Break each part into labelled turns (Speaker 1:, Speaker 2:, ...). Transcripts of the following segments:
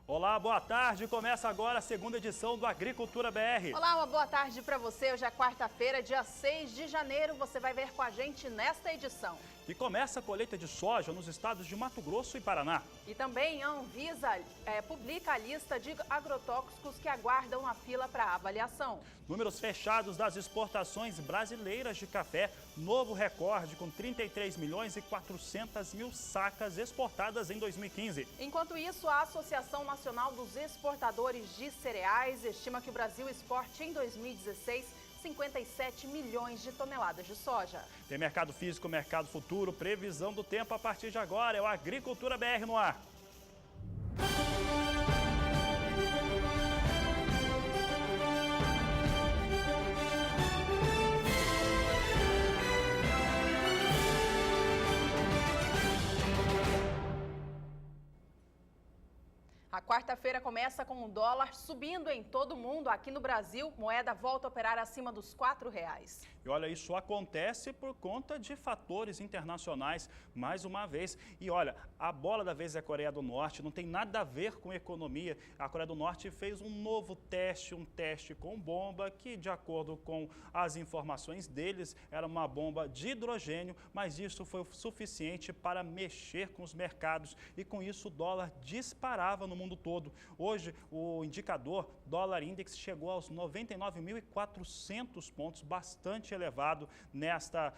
Speaker 1: Olá, boa tarde. Começa agora a segunda edição do Agricultura BR.
Speaker 2: Olá, uma boa tarde para você. Hoje é quarta-feira, dia 6 de janeiro. Você vai ver com a gente nesta edição.
Speaker 1: E começa a colheita de soja nos estados de Mato Grosso e Paraná.
Speaker 2: E também a Anvisa publica a lista de agrotóxicos que aguardam a fila para avaliação.
Speaker 1: Números fechados das exportações brasileiras de café. Novo recorde com 33 milhões e 400 mil sacas exportadas em 2015.
Speaker 2: Enquanto isso, a Associação Nacional dos Exportadores de Cereais estima que o Brasil exporte em 2016 57 milhões de toneladas de soja.
Speaker 1: Tem mercado físico, mercado futuro, previsão do tempo a partir de agora. É o Agricultura BR no ar.
Speaker 2: A quarta-feira começa com o dólar subindo em todo o mundo. Aqui no Brasil, moeda volta a operar acima dos R$4.
Speaker 1: E olha, isso acontece por conta de fatores internacionais, mais uma vez. E olha, a bola da vez é a Coreia do Norte, não tem nada a ver com economia. A Coreia do Norte fez um novo teste, um teste com bomba, que de acordo com as informações deles, era uma bomba de hidrogênio, mas isso foi o suficiente para mexer com os mercados. E com isso o dólar disparava no mundo todo. Hoje, o indicador dólar index chegou aos 99.400 pontos, bastante elevado nesta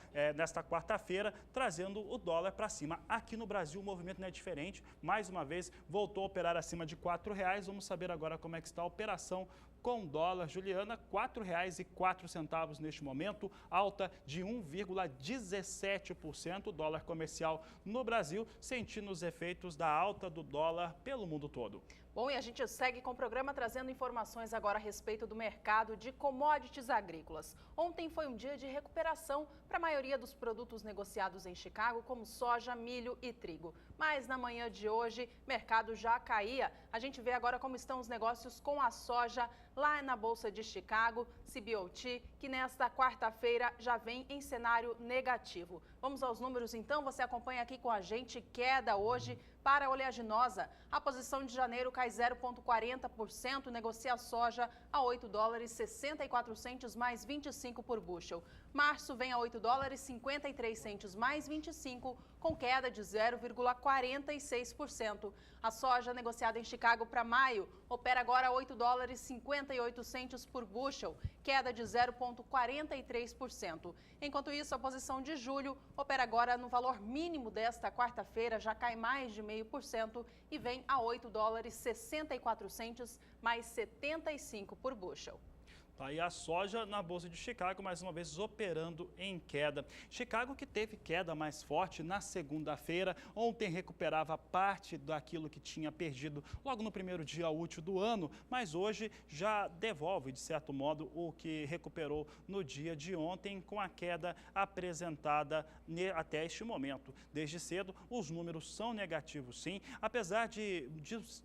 Speaker 1: quarta-feira, trazendo o dólar para cima. Aqui no Brasil, o movimento não é diferente. Mais uma vez, voltou a operar acima de R$4. Vamos saber agora como é que está a operação com dólar. Juliana, R$ 4,04 neste momento, alta de 1,17%. O dólar comercial no Brasil, sentindo os efeitos da alta do dólar pelo mundo todo.
Speaker 2: Bom, e a gente segue com o programa trazendo informações agora a respeito do mercado de commodities agrícolas. Ontem foi um dia de recuperação para a maioria dos produtos negociados em Chicago, como soja, milho e trigo. Mas na manhã de hoje, o mercado já caía. A gente vê agora como estão os negócios com a soja lá na Bolsa de Chicago, CBOT, que nesta quarta-feira já vem em cenário negativo. Vamos aos números então, você acompanha aqui com a gente, queda hoje para a oleaginosa. A posição de janeiro cai 0,40%, negocia a soja a $8,64 mais 25 por bushel. Março vem a $8,53 mais 25, com queda de 0,46%. A soja negociada em Chicago para maio opera agora a $8,58 por bushel, queda de 0,43%. Enquanto isso, a posição de julho opera agora no valor mínimo desta quarta-feira, já cai mais de 0,5% e vem a $8,64 mais 75 por bushel.
Speaker 1: Tá aí a soja na Bolsa de Chicago, mais uma vez operando em queda. Chicago que teve queda mais forte na segunda-feira. Ontem recuperava parte daquilo que tinha perdido logo no primeiro dia útil do ano, mas hoje já devolve, de certo modo, o que recuperou no dia de ontem com a queda apresentada até este momento. Desde cedo, os números são negativos, sim, apesar de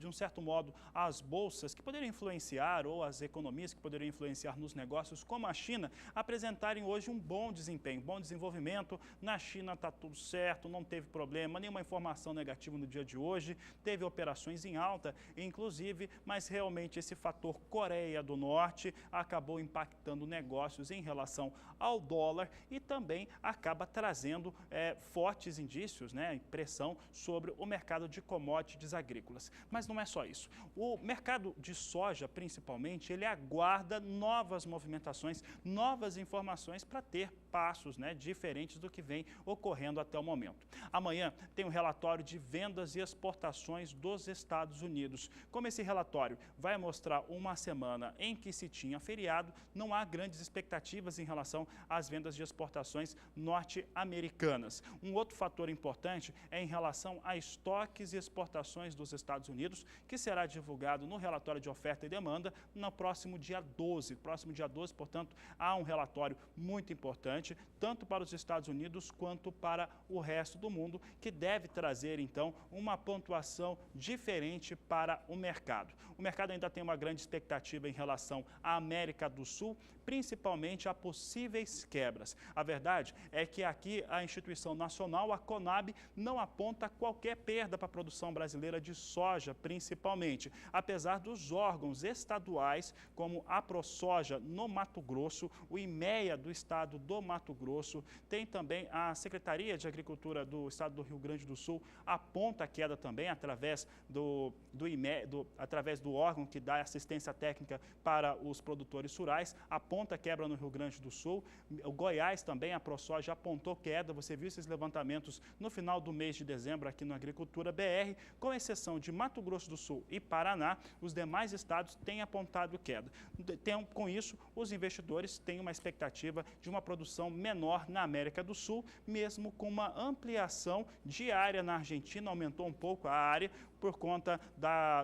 Speaker 1: um certo modo, as bolsas que poderiam influenciar ou as economias que poderiam influenciar nos negócios, como a China, apresentarem hoje um bom desempenho, bom desenvolvimento. Na China está tudo certo, não teve problema, nenhuma informação negativa no dia de hoje, teve operações em alta, inclusive, mas realmente esse fator Coreia do Norte acabou impactando negócios em relação ao dólar e também acaba trazendo fortes indícios, pressão sobre o mercado de commodities agrícolas. Mas não é só isso. O mercado de soja, principalmente, ele aguarda novas movimentações, novas informações para ter passos diferentes do que vem ocorrendo até o momento. Amanhã tem um relatório de vendas e exportações dos Estados Unidos. Como esse relatório vai mostrar uma semana em que se tinha feriado, não há grandes expectativas em relação às vendas de exportações norte-americanas. Um outro fator importante é em relação a estoques e exportações dos Estados Unidos, que será divulgado no relatório de oferta e demanda no próximo dia 12. próximo dia 12, portanto, há um relatório muito importante, tanto para os Estados Unidos quanto para o resto do mundo, que deve trazer, então, uma pontuação diferente para o mercado. O mercado ainda tem uma grande expectativa em relação à América do Sul, principalmente a possíveis quebras. A verdade é que aqui a instituição nacional, a Conab, não aponta qualquer perda para a produção brasileira de soja, principalmente, apesar dos órgãos estaduais, como a ProSoja no Mato Grosso, o IMEA do estado do Mato Grosso, tem também a Secretaria de Agricultura do estado do Rio Grande do Sul, aponta a queda também através do IMEA, através do órgão que dá assistência técnica para os produtores rurais, aponta quebra no Rio Grande do Sul. O Goiás também, a ProSoja apontou queda. Você viu esses levantamentos no final do mês de dezembro aqui no Agricultura BR, com exceção de Mato Grosso do Sul e Paraná, os demais estados têm apontado queda. Com isso, os investidores têm uma expectativa de uma produção menor na América do Sul, mesmo com uma ampliação de área na Argentina, aumentou um pouco a área por conta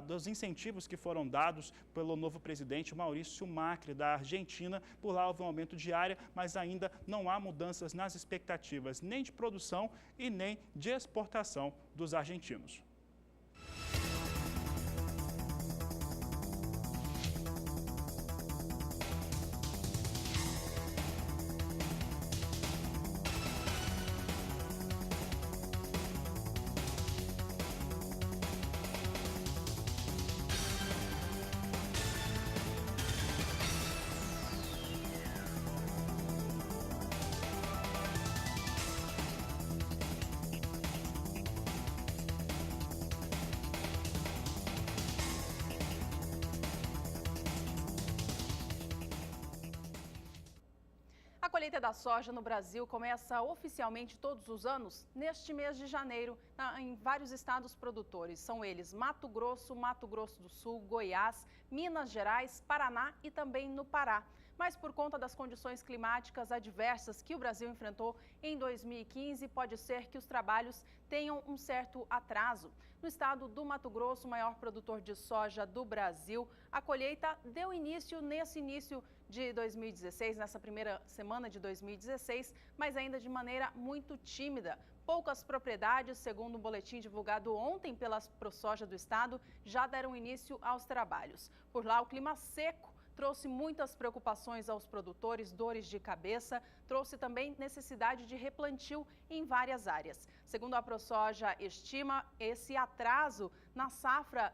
Speaker 1: dos incentivos que foram dados pelo novo presidente Maurício Macri da Argentina. Por lá houve um aumento de área, mas ainda não há mudanças nas expectativas nem de produção e nem de exportação dos argentinos.
Speaker 2: A colheita da soja no Brasil começa oficialmente todos os anos neste mês de janeiro, em vários estados produtores. São eles Mato Grosso, Mato Grosso do Sul, Goiás, Minas Gerais, Paraná e também no Pará. Mas por conta das condições climáticas adversas que o Brasil enfrentou em 2015, pode ser que os trabalhos tenham um certo atraso. No estado do Mato Grosso, o maior produtor de soja do Brasil, a colheita deu início nesse início de 2016, nessa primeira semana de 2016, mas ainda de maneira muito tímida. Poucas propriedades, segundo um boletim divulgado ontem pela ProSoja do estado, já deram início aos trabalhos. Por lá, o clima seco trouxe muitas preocupações aos produtores, dores de cabeça, trouxe também necessidade de replantio em várias áreas. Segundo a ProSoja estima, esse atraso na safra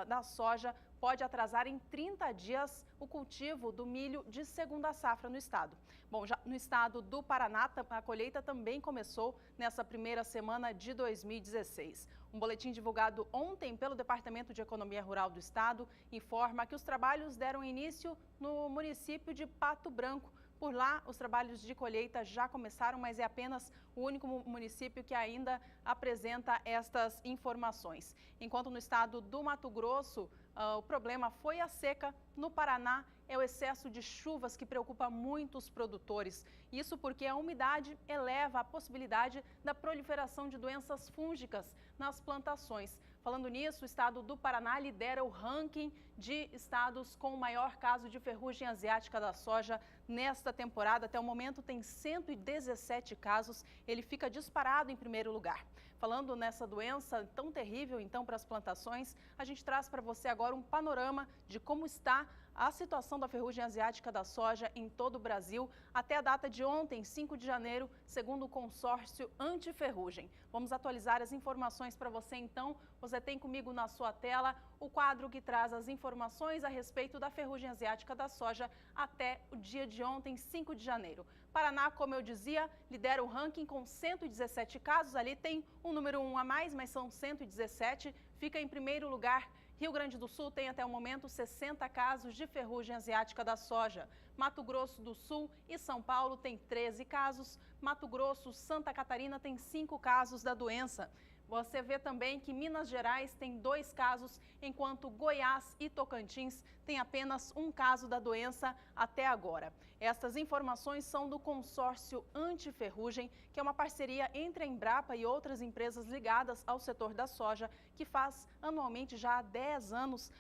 Speaker 2: da soja pode atrasar em 30 dias o cultivo do milho de segunda safra no estado. Bom, já no estado do Paraná, a colheita também começou nessa primeira semana de 2016. Um boletim divulgado ontem pelo Departamento de Economia Rural do estado informa que os trabalhos deram início no município de Pato Branco. Por lá, os trabalhos de colheita já começaram, mas é apenas o único município que ainda apresenta estas informações. Enquanto no estado do Mato Grosso, o problema foi a seca. No Paraná, é o excesso de chuvas que preocupa muito os produtores. Isso porque a umidade eleva a possibilidade da proliferação de doenças fúngicas nas plantações. Falando nisso, o estado do Paraná lidera o ranking de estados com o maior caso de ferrugem asiática da soja nesta temporada. Até o momento tem 117 casos, ele fica disparado em primeiro lugar. Falando nessa doença tão terrível, então, para as plantações, a gente traz para você agora um panorama de como está a situação da ferrugem asiática da soja em todo o Brasil até a data de ontem, 5 de janeiro, segundo o consórcio antiferrugem. Vamos atualizar as informações para você, então. Você tem comigo na sua tela o quadro que traz as informações a respeito da ferrugem asiática da soja até o dia de ontem, 5 de janeiro. Paraná, como eu dizia, lidera o ranking com 117 casos. Ali tem um número 1 a mais, mas são 117. Fica em primeiro lugar. Rio Grande do Sul tem até o momento 60 casos de ferrugem asiática da soja. Mato Grosso do Sul e São Paulo tem 13 casos. Mato Grosso, Santa Catarina tem 5 casos da doença. Você vê também que Minas Gerais tem 2 casos, enquanto Goiás e Tocantins têm apenas 1 caso da doença até agora. Estas informações são do consórcio Antiferrugem, que é uma parceria entre a Embrapa e outras empresas ligadas ao setor da soja, que faz anualmente já há 10 anos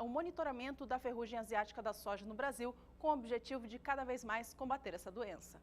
Speaker 2: o monitoramento da ferrugem asiática da soja no Brasil, com o objetivo de cada vez mais combater essa doença.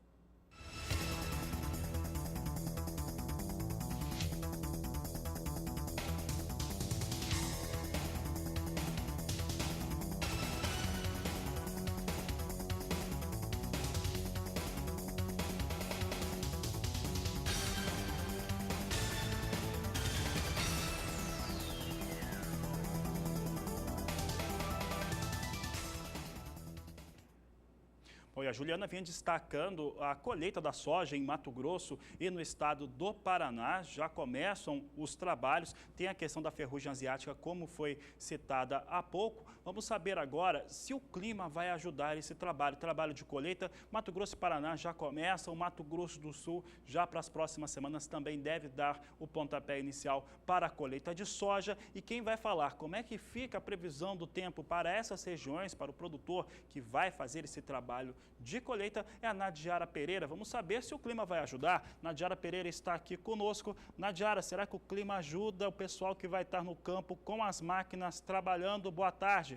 Speaker 1: Bom, e a Juliana vinha destacando a colheita da soja em Mato Grosso e no estado do Paraná. Já começam os trabalhos, tem a questão da ferrugem asiática, como foi citada há pouco. Vamos saber agora se o clima vai ajudar esse trabalho. Trabalho de colheita, Mato Grosso e Paraná já começam, o Mato Grosso do Sul já para as próximas semanas também deve dar o pontapé inicial para a colheita de soja. E quem vai falar como é que fica a previsão do tempo para essas regiões, para o produtor que vai fazer esse trabalho de colheita, é a Nadiara Pereira. Vamos saber se o clima vai ajudar. Nadiara Pereira está aqui conosco. Nadiara, será que o clima ajuda o pessoal que vai estar no campo com as máquinas trabalhando? Boa tarde.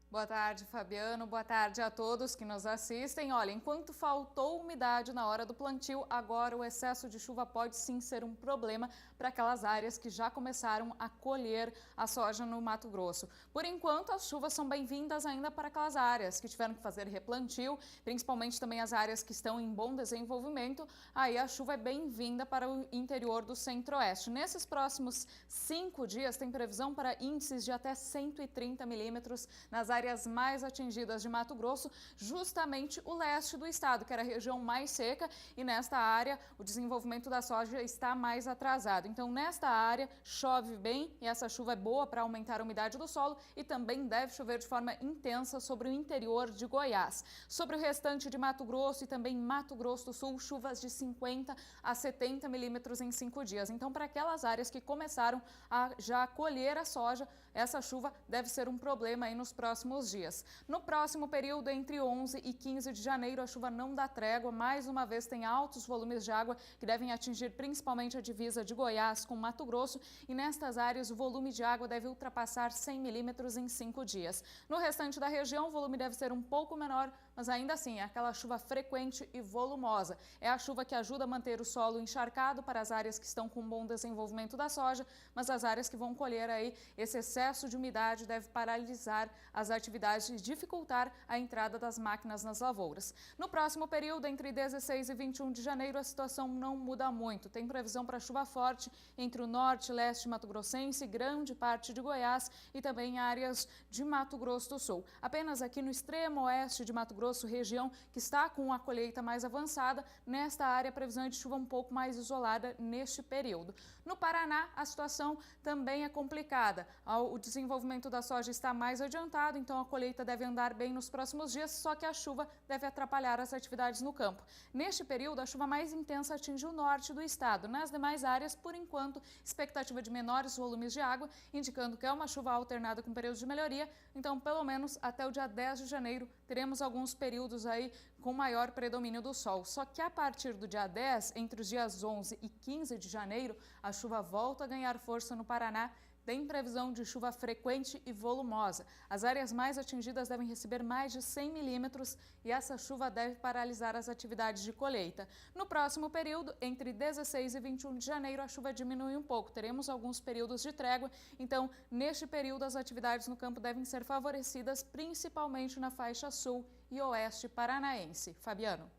Speaker 3: Boa tarde, Fabiano. Boa tarde a todos que nos assistem. Olha, enquanto faltou umidade na hora do plantio, agora o excesso de chuva pode sim ser um problema para aquelas áreas que já começaram a colher a soja no Mato Grosso. Por enquanto, as chuvas são bem-vindas ainda para aquelas áreas que tiveram que fazer replantio, principalmente também as áreas que estão em bom desenvolvimento. Aí a chuva é bem-vinda para o interior do centro-oeste. Nesses próximos 5 dias, tem previsão para índices de até 130 milímetros nas áreas mais atingidas de Mato Grosso, justamente o leste do estado, que era a região mais seca, e nesta área o desenvolvimento da soja está mais atrasado. Então, nesta área chove bem e essa chuva é boa para aumentar a umidade do solo e também deve chover de forma intensa sobre o interior de Goiás. Sobre o restante de Mato Grosso e também Mato Grosso do Sul, chuvas de 50 a 70 milímetros em 5 dias. Então, para aquelas áreas que começaram a já colher a soja, essa chuva deve ser um problema aí nos próximos dias. No próximo período, entre 11 e 15 de janeiro, a chuva não dá trégua. Mais uma vez, tem altos volumes de água que devem atingir principalmente a divisa de Goiás com Mato Grosso. E nestas áreas, o volume de água deve ultrapassar 100 milímetros em 5 dias. No restante da região, o volume deve ser um pouco menor, mas ainda assim é aquela chuva frequente e volumosa. É a chuva que ajuda a manter o solo encharcado para as áreas que estão com bom desenvolvimento da soja, mas as áreas que vão colher aí esse excesso de umidade deve paralisar as atividades e dificultar a entrada das máquinas nas lavouras. No próximo período, entre 16 e 21 de janeiro, a situação não muda muito. Tem previsão para chuva forte entre o norte e leste mato-grossense, grande parte de Goiás e também áreas de Mato Grosso do Sul. Apenas aqui no extremo oeste de Mato Grosso, região que está com a colheita mais avançada, nesta área a previsão é de chuva um pouco mais isolada neste período. No Paraná, a situação também é complicada. O desenvolvimento da soja está mais adiantado, então a colheita deve andar bem nos próximos dias, só que a chuva deve atrapalhar as atividades no campo. Neste período, a chuva mais intensa atinge o norte do estado. Nas demais áreas, por enquanto, expectativa de menores volumes de água, indicando que é uma chuva alternada com períodos de melhoria. Então, pelo menos até o dia 10 de janeiro, teremos alguns períodos aí com maior predomínio do sol. Só que a partir do dia 10, entre os dias 11 e 15 de janeiro, a chuva volta a ganhar força no Paraná. Tem previsão de chuva frequente e volumosa. As áreas mais atingidas devem receber mais de 100 milímetros e essa chuva deve paralisar as atividades de colheita. No próximo período, entre 16 e 21 de janeiro, a chuva diminui um pouco. Teremos alguns períodos de trégua, então, neste período, as atividades no campo devem ser favorecidas, principalmente na faixa sul e oeste paranaense. Fabiano.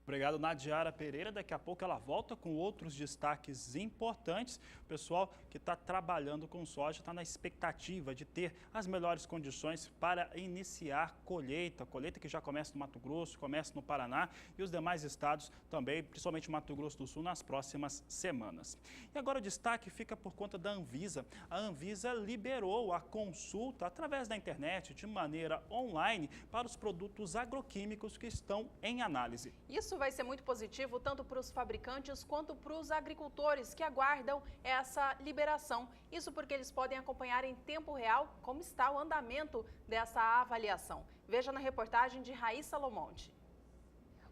Speaker 1: Obrigado, Nadiara Pereira. Daqui a pouco ela volta com outros destaques importantes. O pessoal que está trabalhando com soja está na expectativa de ter as melhores condições para iniciar colheita. Colheita que já começa no Mato Grosso, começa no Paraná e os demais estados também, principalmente o Mato Grosso do Sul, nas próximas semanas. E agora o destaque fica por conta da Anvisa. A Anvisa liberou a consulta através da internet, de maneira online, para os produtos agroquímicos que estão em análise.
Speaker 2: Isso vai ser muito positivo tanto para os fabricantes quanto para os agricultores que aguardam essa liberação. Isso porque eles podem acompanhar em tempo real como está o andamento dessa avaliação. Veja na reportagem de Raíssa Lomonte.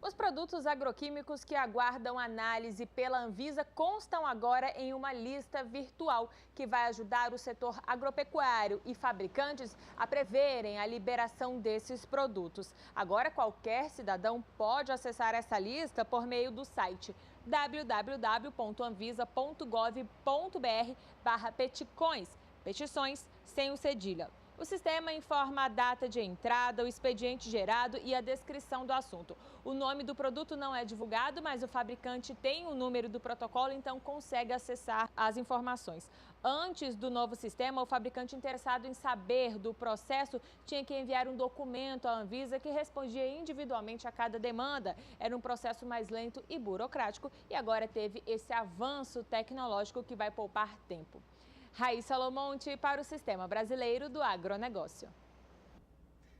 Speaker 4: Os produtos agroquímicos que aguardam análise pela Anvisa constam agora em uma lista virtual que vai ajudar o setor agropecuário e fabricantes a preverem a liberação desses produtos. Agora, qualquer cidadão pode acessar essa lista por meio do site www.anvisa.gov.br/peticões, petições sem o cedilha. O sistema informa a data de entrada, o expediente gerado e a descrição do assunto. O nome do produto não é divulgado, mas o fabricante tem o número do protocolo, então consegue acessar as informações. Antes do novo sistema, o fabricante interessado em saber do processo tinha que enviar um documento à Anvisa que respondia individualmente a cada demanda. Era um processo mais lento e burocrático e agora teve esse avanço tecnológico que vai poupar tempo. Raíssa Lomonte para o Sistema Brasileiro do Agronegócio.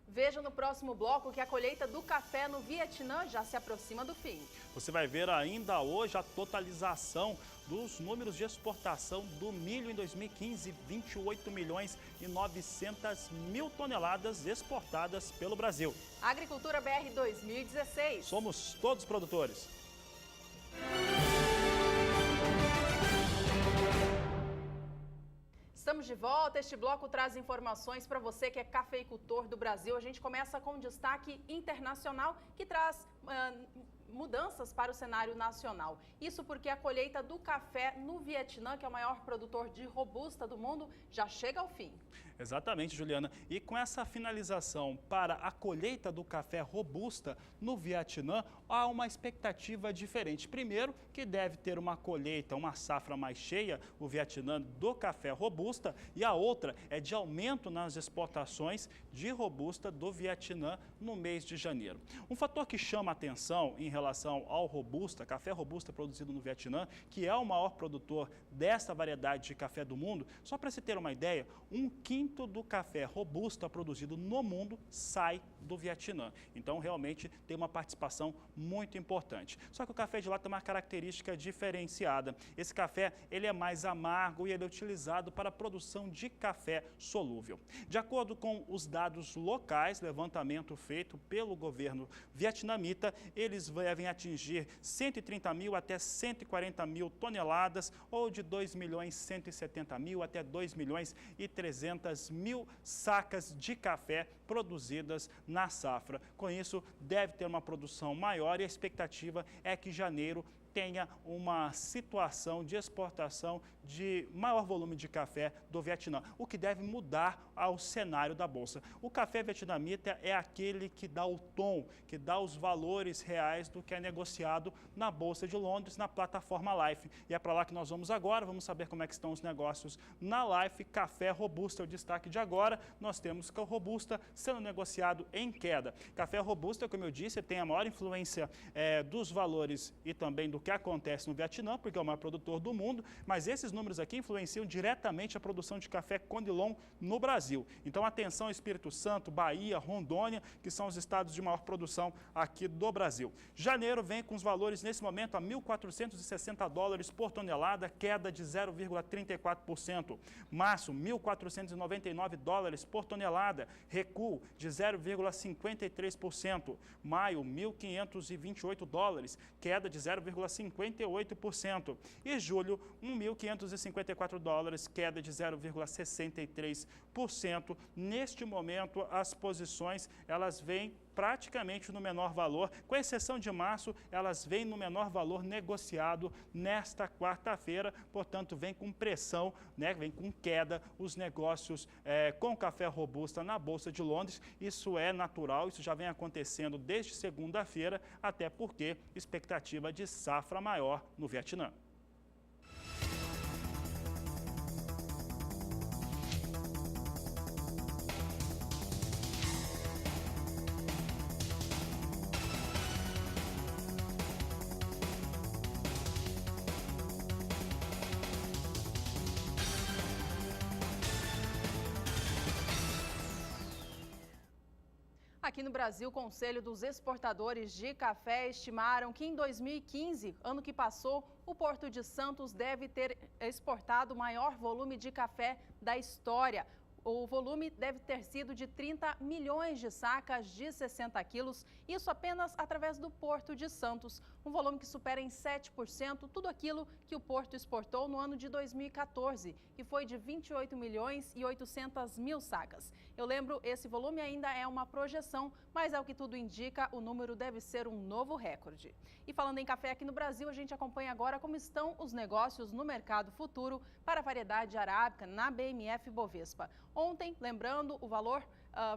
Speaker 2: Veja no próximo bloco que a colheita do café no Vietnã já se aproxima do fim.
Speaker 1: Você vai ver ainda hoje a totalização dos números de exportação do milho em 2015, 28 milhões e 900 mil toneladas exportadas pelo Brasil.
Speaker 2: Agricultura BR 2016.
Speaker 1: Somos todos produtores.
Speaker 2: Estamos de volta. Este bloco traz informações para você que é cafeicultor do Brasil. A gente começa com um destaque internacional que traz mudanças para o cenário nacional. Isso porque a colheita do café no Vietnã, que é o maior produtor de robusta do mundo, já chega ao fim.
Speaker 1: Exatamente, Juliana. E com essa finalização para a colheita do café robusta no Vietnã, há uma expectativa diferente. Primeiro, que deve ter uma colheita, uma safra mais cheia, o Vietnã, do café robusta, e a outra é de aumento nas exportações de robusta do Vietnã no mês de janeiro. Um fator que chama a atenção em relação ao robusta, café robusta produzido no Vietnã, que é o maior produtor desta variedade de café do mundo, só para se ter uma ideia, 1/5 do café robusta produzido no mundo sai do Vietnã. Então, realmente, tem uma participação muito importante. Só que o café de lá tem uma característica diferenciada. Esse café, ele é mais amargo e ele é utilizado para a produção de café solúvel. De acordo com os dados locais, levantamento feito pelo governo vietnamita, eles devem atingir 130 mil até 140 mil toneladas, ou de 2.170.000 até 2.300.000 sacas de café produzidas na safra. Com isso, deve ter uma produção maior e a expectativa é que janeiro tenha uma situação de exportação de maior volume de café do Vietnã, o que deve mudar ao cenário da Bolsa. O café vietnamita é aquele que dá o tom, que dá os valores reais do que é negociado na Bolsa de Londres, na plataforma Life. E é para lá que nós vamos agora, vamos saber como é que estão os negócios na Life. Café robusta é o destaque de agora, nós temos que o robusta sendo negociado em queda. Café robusta, como eu disse, tem a maior influência dos valores e também do que acontece no Vietnã, porque é o maior produtor do mundo, mas esses números aqui influenciam diretamente a produção de café Conilon no Brasil. Então, atenção, Espírito Santo, Bahia, Rondônia, que são os estados de maior produção aqui do Brasil. Janeiro vem com os valores, nesse momento, a $1.460 por tonelada, queda de 0,34%. Março, $1.499 por tonelada, recuo de 0,53%. Maio, $1.528, queda de 0,58%. E julho, $1.554, queda de 0,63%. Neste momento, as posições, elas vêm praticamente no menor valor, com exceção de março, elas vêm no menor valor negociado nesta quarta-feira, portanto, vem com pressão, né, vem com queda os negócios com café robusta na Bolsa de Londres. Isso é natural, isso já vem acontecendo desde segunda-feira, até porque expectativa de safra maior no Vietnã.
Speaker 2: Aqui no Brasil, o Conselho dos Exportadores de Café estimaram que em 2015, ano que passou, o Porto de Santos deve ter exportado o maior volume de café da história. O volume deve ter sido de 30 milhões de sacas de 60 quilos, isso apenas através do Porto de Santos, um volume que supera em 7% tudo aquilo que o Porto exportou no ano de 2014, que foi de 28 milhões e 800 mil sacas. Eu lembro, esse volume ainda é uma projeção, mas é o que tudo indica, o número deve ser um novo recorde. E falando em café aqui no Brasil, a gente acompanha agora como estão os negócios no mercado futuro para a variedade arábica na BMF Bovespa. Ontem, lembrando, o valor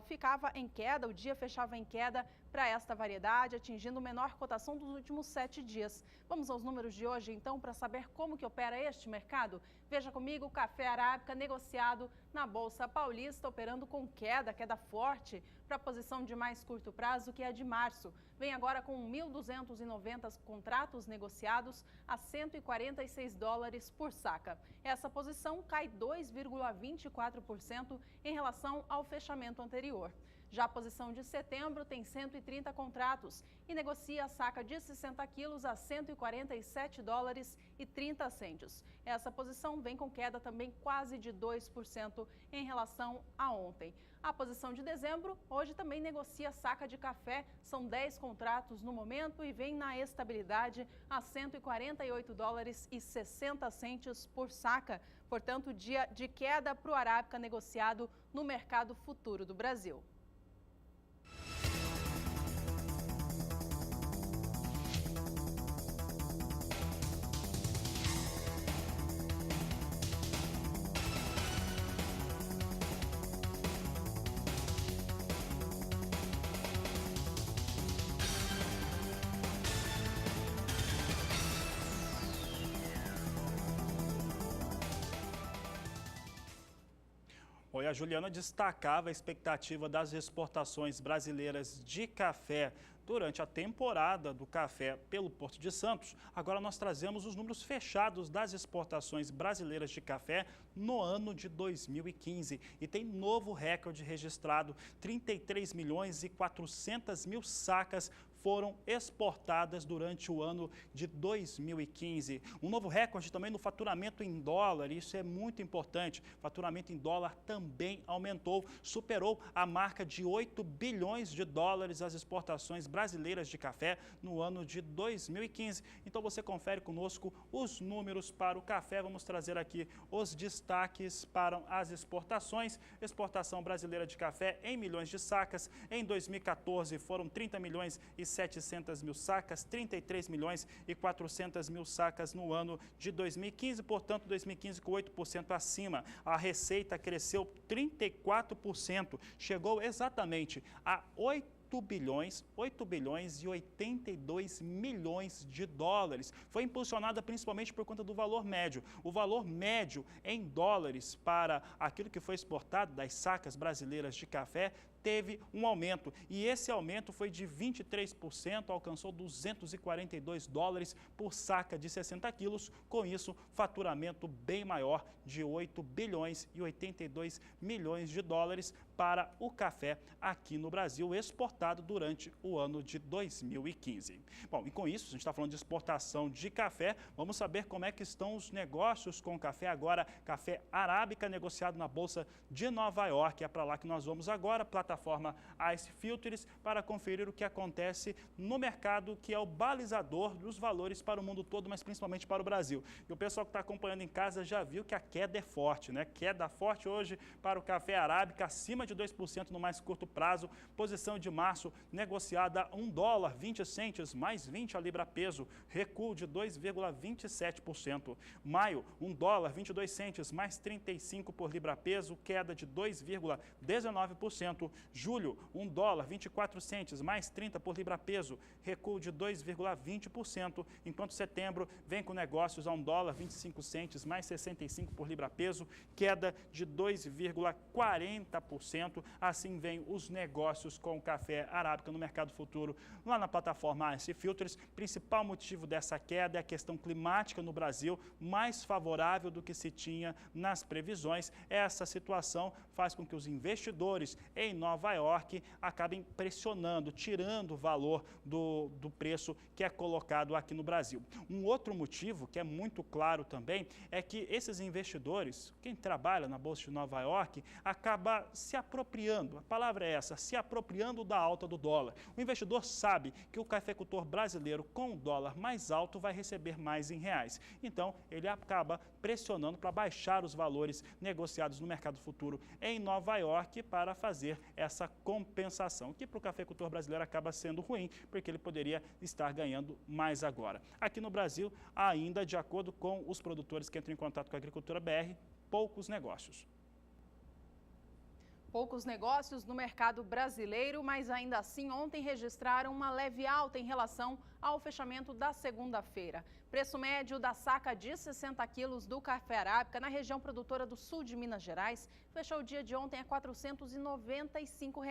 Speaker 2: ficava em queda, o dia fechava em queda para esta variedade, atingindo a menor cotação dos últimos 7 dias. Vamos aos números de hoje, então, para saber como que opera este mercado? Veja comigo o café arábica negociado na Bolsa Paulista, operando com queda forte para a posição de mais curto prazo, que é a de março. Vem agora com 1.290 contratos negociados a 146 dólares por saca. Essa posição cai 2,24% em relação ao fechamento anterior. Já a posição de setembro tem 130 contratos e negocia a saca de 60 quilos a 147 dólares e 30 cêntimos. Essa posição vem com queda também quase de 2% em relação a ontem. A posição de dezembro hoje também negocia a saca de café, são 10 contratos no momento e vem na estabilidade a 148 dólares e 60 cêntimos por saca. Portanto, dia de queda para o arábica negociado no mercado futuro do Brasil.
Speaker 1: Oi, a Juliana destacava a expectativa das exportações brasileiras de café durante a temporada do café pelo Porto de Santos. Agora nós trazemos os números fechados das exportações brasileiras de café no ano de 2015. E tem novo recorde registrado, 33 milhões e 400 mil sacas foram exportadas durante o ano de 2015. Um novo recorde também no faturamento em dólar, isso é muito importante. Faturamento em dólar também aumentou, superou a marca de 8 bilhões de dólares as exportações brasileiras de café no ano de 2015. Então você confere conosco os números para o café. Vamos trazer aqui os destaques para as exportações. Exportação brasileira de café em milhões de sacas. Em 2014 foram 30 milhões e 700 mil sacas, 33 milhões e 400 mil sacas no ano de 2015, portanto 2015 com 8% acima. A receita cresceu 34%, chegou exatamente a 8 bilhões e 82 milhões de dólares. Foi impulsionada principalmente por conta do valor médio. O valor médio em dólares para aquilo que foi exportado das sacas brasileiras de café teve um aumento, e esse aumento foi de 23%, alcançou 242 dólares por saca de 60 quilos, com isso, faturamento bem maior de 8 bilhões e 82 milhões de dólares para o café aqui no Brasil, exportado durante o ano de 2015. Bom, e com isso, a gente está falando de exportação de café, vamos saber como é que estão os negócios com café agora, café arábica negociado na Bolsa de Nova York, é para lá que nós vamos agora, plataforma Ice Futures, para conferir o que acontece no mercado, que é o balizador dos valores para o mundo todo, mas principalmente para o Brasil. E o pessoal que está acompanhando em casa já viu que a queda é forte, né? Queda forte hoje para o café arábica, acima de 2% no mais curto prazo. Posição de março negociada a 1 dólar 20 centes, mais 20 a libra peso, recuo de 2,27%. Maio, 1 dólar 22 centes, mais 35 por libra peso, queda de 2,19%. Julho, 1 dólar 24 centes, mais 30 por libra peso, recuo de 2,20%, enquanto setembro vem com negócios a 1 dólar 25 centes, mais 65 por libra peso, queda de 2,40%. Assim vem os negócios com o café arábica no mercado futuro lá na plataforma Ice Futures. Principal motivo dessa queda é a questão climática no Brasil, mais favorável do que se tinha nas previsões. Essa situação faz com que os investidores em Nova York acabem pressionando, tirando o valor do preço que é colocado aqui no Brasil. Um outro motivo que é muito claro também é que esses investidores, quem trabalha na Bolsa de Nova York, acaba se apropriando, a palavra é essa, se apropriando da alta do dólar. O investidor sabe que o cafeicultor brasileiro com o dólar mais alto vai receber mais em reais. Então, ele acaba pressionando para baixar os valores negociados no mercado futuro em Nova York para fazer essa compensação, que para o cafeicultor brasileiro acaba sendo ruim, porque ele poderia estar ganhando mais agora. Aqui no Brasil, ainda de acordo com os produtores que entram em contato com a Agricultura BR, poucos negócios.
Speaker 2: Poucos negócios no mercado brasileiro, mas ainda assim ontem registraram uma leve alta em relação ao fechamento da segunda-feira. Preço médio da saca de 60 quilos do café arábica na região produtora do sul de Minas Gerais fechou o dia de ontem a R$ 495.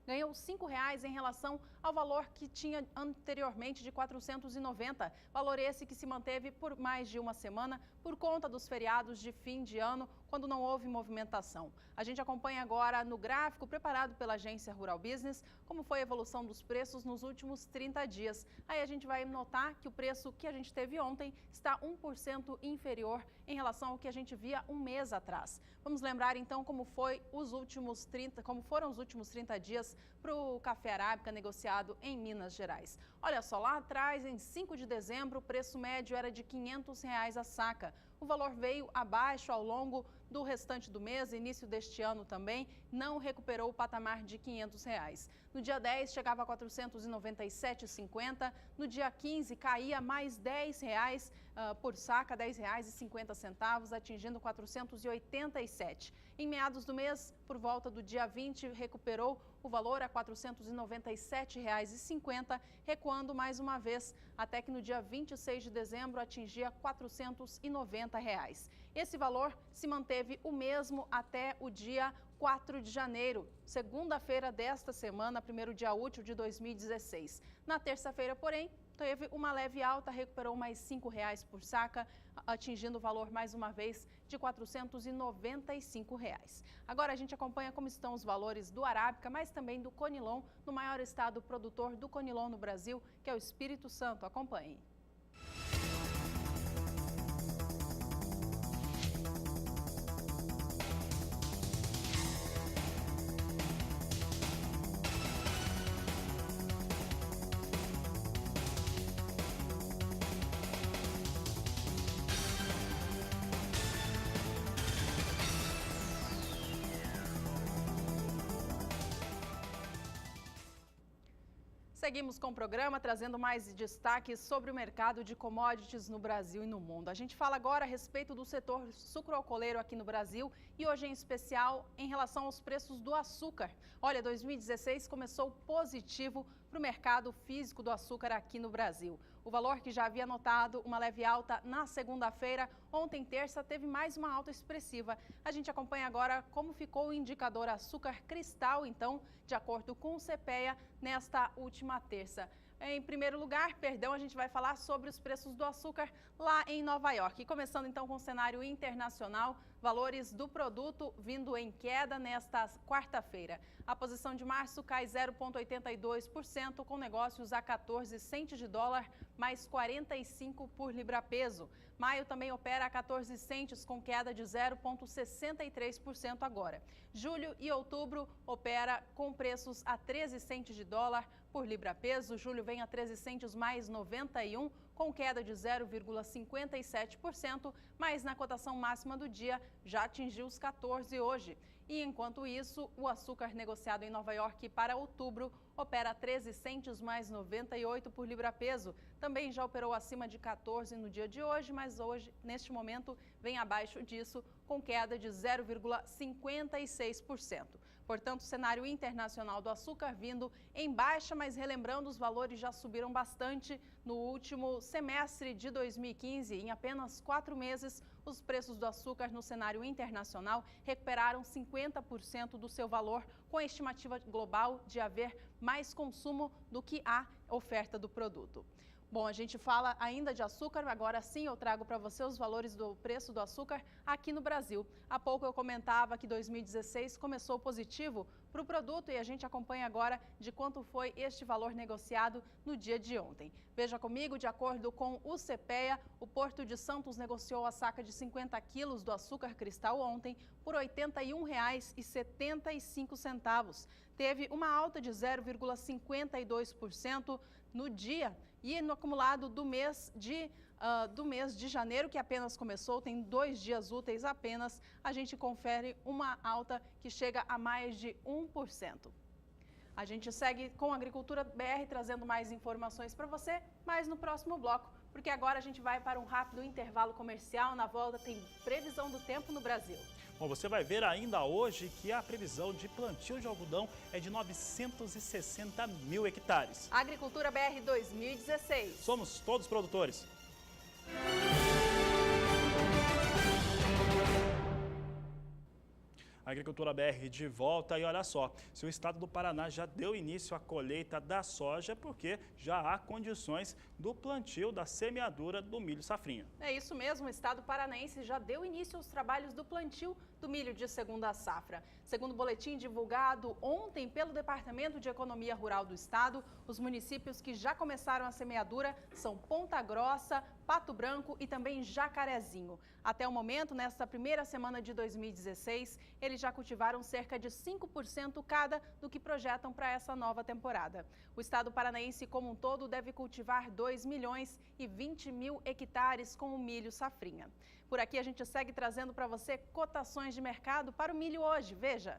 Speaker 2: Ganhou R$ 5 em relação ao valor que tinha anteriormente de R$ 490. Valor esse que se manteve por mais de uma semana por conta dos feriados de fim de ano, quando não houve movimentação. A gente acompanha agora no gráfico preparado pela agência Rural Business como foi a evolução dos preços nos últimos 30 dias. Aí a gente vai notar que o preço que a gente teve ontem está 1% inferior em relação ao que a gente via um mês atrás. Vamos lembrar então como foram os últimos 30 dias para o café arábica negociado em Minas Gerais. Olha só, lá atrás, em 5 de dezembro, o preço médio era de R$ 500 a saca. O valor veio abaixo ao longo do restante do mês, início deste ano também, não recuperou o patamar de R$ 500. No dia 10 chegava a R$ 497,50, no dia 15 caía mais R$ 10 por saca, R$ 10,50, atingindo R$ 487. Em meados do mês, por volta do dia 20, recuperou o valor a R$ 497,50, recuando mais uma vez, até que no dia 26 de dezembro atingia R$ 490. Esse valor se manteve o mesmo até o dia 4 de janeiro, segunda-feira desta semana, primeiro dia útil de 2016. Na terça-feira, porém, teve uma leve alta, recuperou mais R$ 5 por saca, atingindo o valor mais uma vez de R$ 495. Agora a gente acompanha como estão os valores do arábica, mas também do conilon, no maior estado produtor do conilon no Brasil, que é o Espírito Santo. Acompanhe. Seguimos com o programa, trazendo mais destaques sobre o mercado de commodities no Brasil e no mundo. A gente fala agora a respeito do setor sucroalcooleiro aqui no Brasil e hoje em especial em relação aos preços do açúcar. Olha, 2016 começou positivo para o mercado físico do açúcar aqui no Brasil. O valor que já havia notado uma leve alta na segunda-feira, ontem terça teve mais uma alta expressiva. A gente acompanha agora como ficou o indicador açúcar cristal, então, de acordo com o CPEA, nesta última terça. Em primeiro lugar, a gente vai falar sobre os preços do açúcar lá em Nova York. Começando então com o cenário internacional, valores do produto vindo em queda nesta quarta-feira. A posição de março cai 0,82%, com negócios a 14 centes de dólar, mais 45 por libra-peso. Maio também opera a 14 centes, com queda de 0,63% agora. Julho e outubro opera com preços a 13 centes de dólar por libra-peso. Julho vem a 13 centes mais 91, com queda de 0,57%, mas na cotação máxima do dia já atingiu os 14 hoje. E enquanto isso, o açúcar negociado em Nova York para outubro opera a 13 centes mais 98 por libra-peso. Também já operou acima de 14 no dia de hoje, mas hoje, neste momento, vem abaixo disso, com queda de 0,56%. Portanto, o cenário internacional do açúcar vindo em baixa, mas relembrando, os valores já subiram bastante no último semestre de 2015. Em apenas 4 meses, os preços do açúcar no cenário internacional recuperaram 50% do seu valor, com a estimativa global de haver mais consumo do que a oferta do produto. Bom, a gente fala ainda de açúcar, agora sim eu trago para você os valores do preço do açúcar aqui no Brasil. Há pouco eu comentava que 2016 começou positivo para o produto e a gente acompanha agora de quanto foi este valor negociado no dia de ontem. Veja comigo, de acordo com o CPEA, o Porto de Santos negociou a saca de 50 quilos do açúcar cristal ontem por R$ 81,75. Teve uma alta de 0,52% no dia e no acumulado do mês de janeiro, que apenas começou, tem 2 dias úteis apenas, a gente confere uma alta que chega a mais de 1%. A gente segue com a Agricultura BR trazendo mais informações para você, mas no próximo bloco, porque agora a gente vai para um rápido intervalo comercial. Na volta tem previsão do tempo no Brasil.
Speaker 1: Bom, você vai ver ainda hoje que a previsão de plantio de algodão é de 960 mil hectares.
Speaker 2: Agricultura BR 2016.
Speaker 1: Somos todos produtores. A Agricultura BR de volta e olha só, se o estado do Paraná já deu início à colheita da soja, porque já há condições do plantio da semeadura do milho safrinha.
Speaker 2: É isso mesmo, o estado paranaense já deu início aos trabalhos do plantio do milho de segunda safra. Segundo o boletim divulgado ontem pelo Departamento de Economia Rural do Estado, os municípios que já começaram a semeadura são Ponta Grossa, Pato Branco e também Jacarezinho. Até o momento, nesta primeira semana de 2016, eles já cultivaram cerca de 5% cada do que projetam para essa nova temporada. O estado paranaense como um todo deve cultivar 2.020.000 hectares com o milho safrinha. Por aqui a gente segue trazendo para você cotações de mercado para o milho hoje. Veja!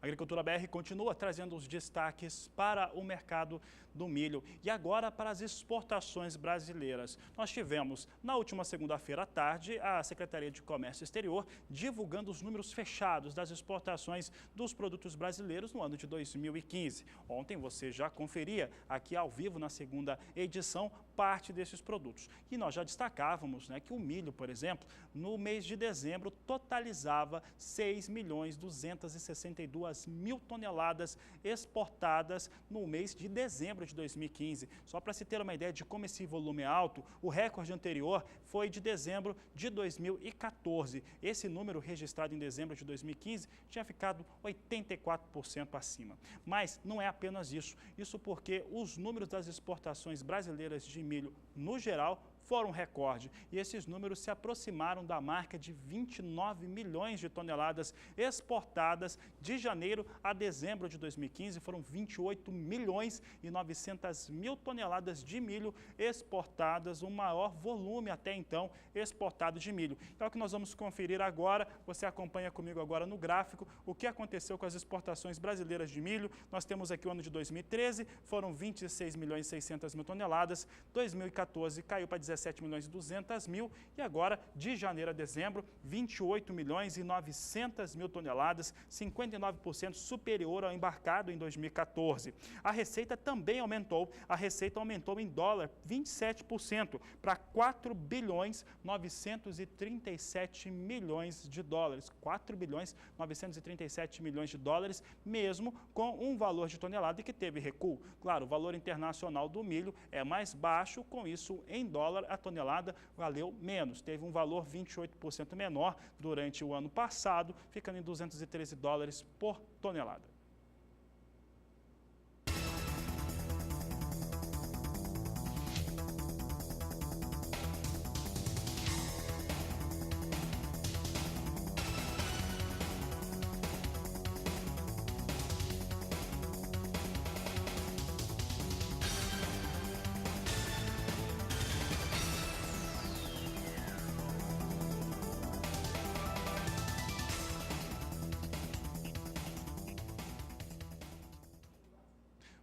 Speaker 1: A Agricultura BR continua trazendo os destaques para o mercado do milho e agora para as exportações brasileiras. Nós tivemos na última segunda-feira à tarde a Secretaria de Comércio Exterior divulgando os números fechados das exportações dos produtos brasileiros no ano de 2015. Ontem você já conferia aqui ao vivo na segunda edição parte desses produtos. E nós já destacávamos, que o milho, por exemplo, no mês de dezembro totalizava 6.262.000 toneladas exportadas no mês de dezembro de 2015. Só para se ter uma ideia de como esse volume é alto, o recorde anterior foi de dezembro de 2014. Esse número registrado em dezembro de 2015 tinha ficado 84% acima. Mas não é apenas isso. Isso porque os números das exportações brasileiras de milho, no geral, foram recorde e esses números se aproximaram da marca de 29 milhões de toneladas exportadas de janeiro a dezembro de 2015. Foram 28 milhões e 900 mil toneladas de milho exportadas, o maior volume até então exportado de milho. É o que nós vamos conferir agora. Você acompanha comigo agora no gráfico o que aconteceu com as exportações brasileiras de milho. Nós temos aqui o ano de 2013, foram 26 milhões e 600 mil toneladas. 2014 caiu para 17 milhões e 200 mil e agora, de janeiro a dezembro, 28 milhões e 900 mil toneladas, 59% superior ao embarcado em 2014. A receita também aumentou, a receita aumentou em dólar 27% para 4 bilhões 937 milhões de dólares. 4 bilhões 937 milhões de dólares, mesmo com um valor de tonelada que teve recuo. Claro, o valor internacional do milho é mais baixo, com isso, em dólar, a tonelada valeu menos. Teve um valor 28% menor durante o ano passado, ficando em 213 dólares por tonelada.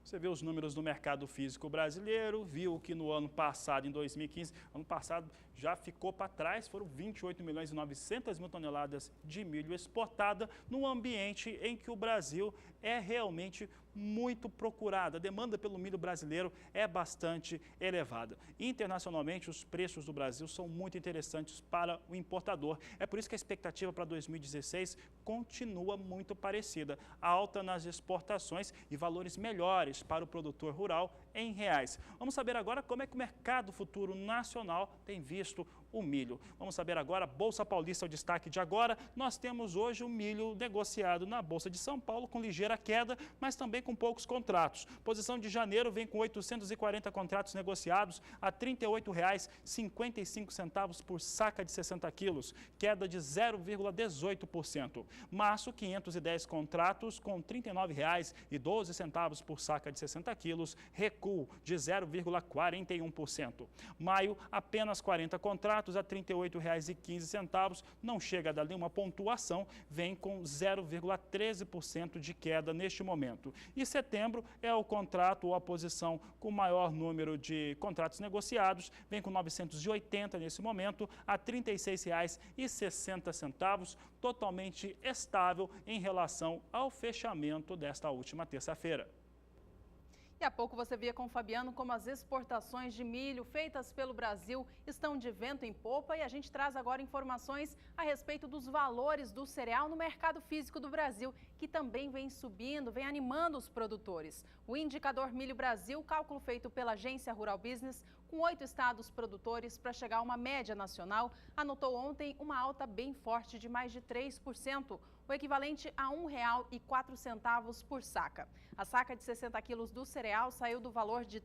Speaker 1: Você vê os números do mercado físico brasileiro, viu que no ano passado, em 2015, ano passado já ficou para trás, foram 28 milhões e 900 mil toneladas de milho exportada, num ambiente em que o Brasil é realmente muito procurado. A demanda pelo milho brasileiro é bastante elevada. Internacionalmente, os preços do Brasil são muito interessantes para o importador. É por isso que a expectativa para 2016 continua muito parecida. Alta nas exportações e valores melhores para o produtor rural em reais. Vamos saber agora como é que o mercado futuro nacional tem visto o milho. Vamos saber agora, Bolsa Paulista, o destaque de agora. Nós temos hoje o milho negociado na Bolsa de São Paulo com ligeira queda, mas também com poucos contratos. Posição de janeiro vem com 840 contratos negociados a R$ 38,55 por saca de 60 quilos, queda de 0,18%. Março, 510 contratos com R$ 39,12 por saca de 60 quilos, recuo de 0,41%. Maio, apenas 40 contratos a R$ 38,15, não chega a dar nenhuma pontuação, vem com 0,13% de queda neste momento. E setembro é o contrato ou a posição com maior número de contratos negociados, vem com 980 nesse momento a R$ 36,60, totalmente estável em relação ao fechamento desta última terça-feira.
Speaker 2: E há pouco você via com o Fabiano como as exportações de milho feitas pelo Brasil estão de vento em popa, e a gente traz agora informações a respeito dos valores do cereal no mercado físico do Brasil, que também vem subindo, vem animando os produtores. O indicador Milho Brasil, cálculo feito pela agência Rural Business, com 8 estados produtores para chegar a uma média nacional, anotou ontem uma alta bem forte de mais de 3%, o equivalente a R$ 1,04 por saca. A saca de 60 quilos do cereal saiu do valor de R$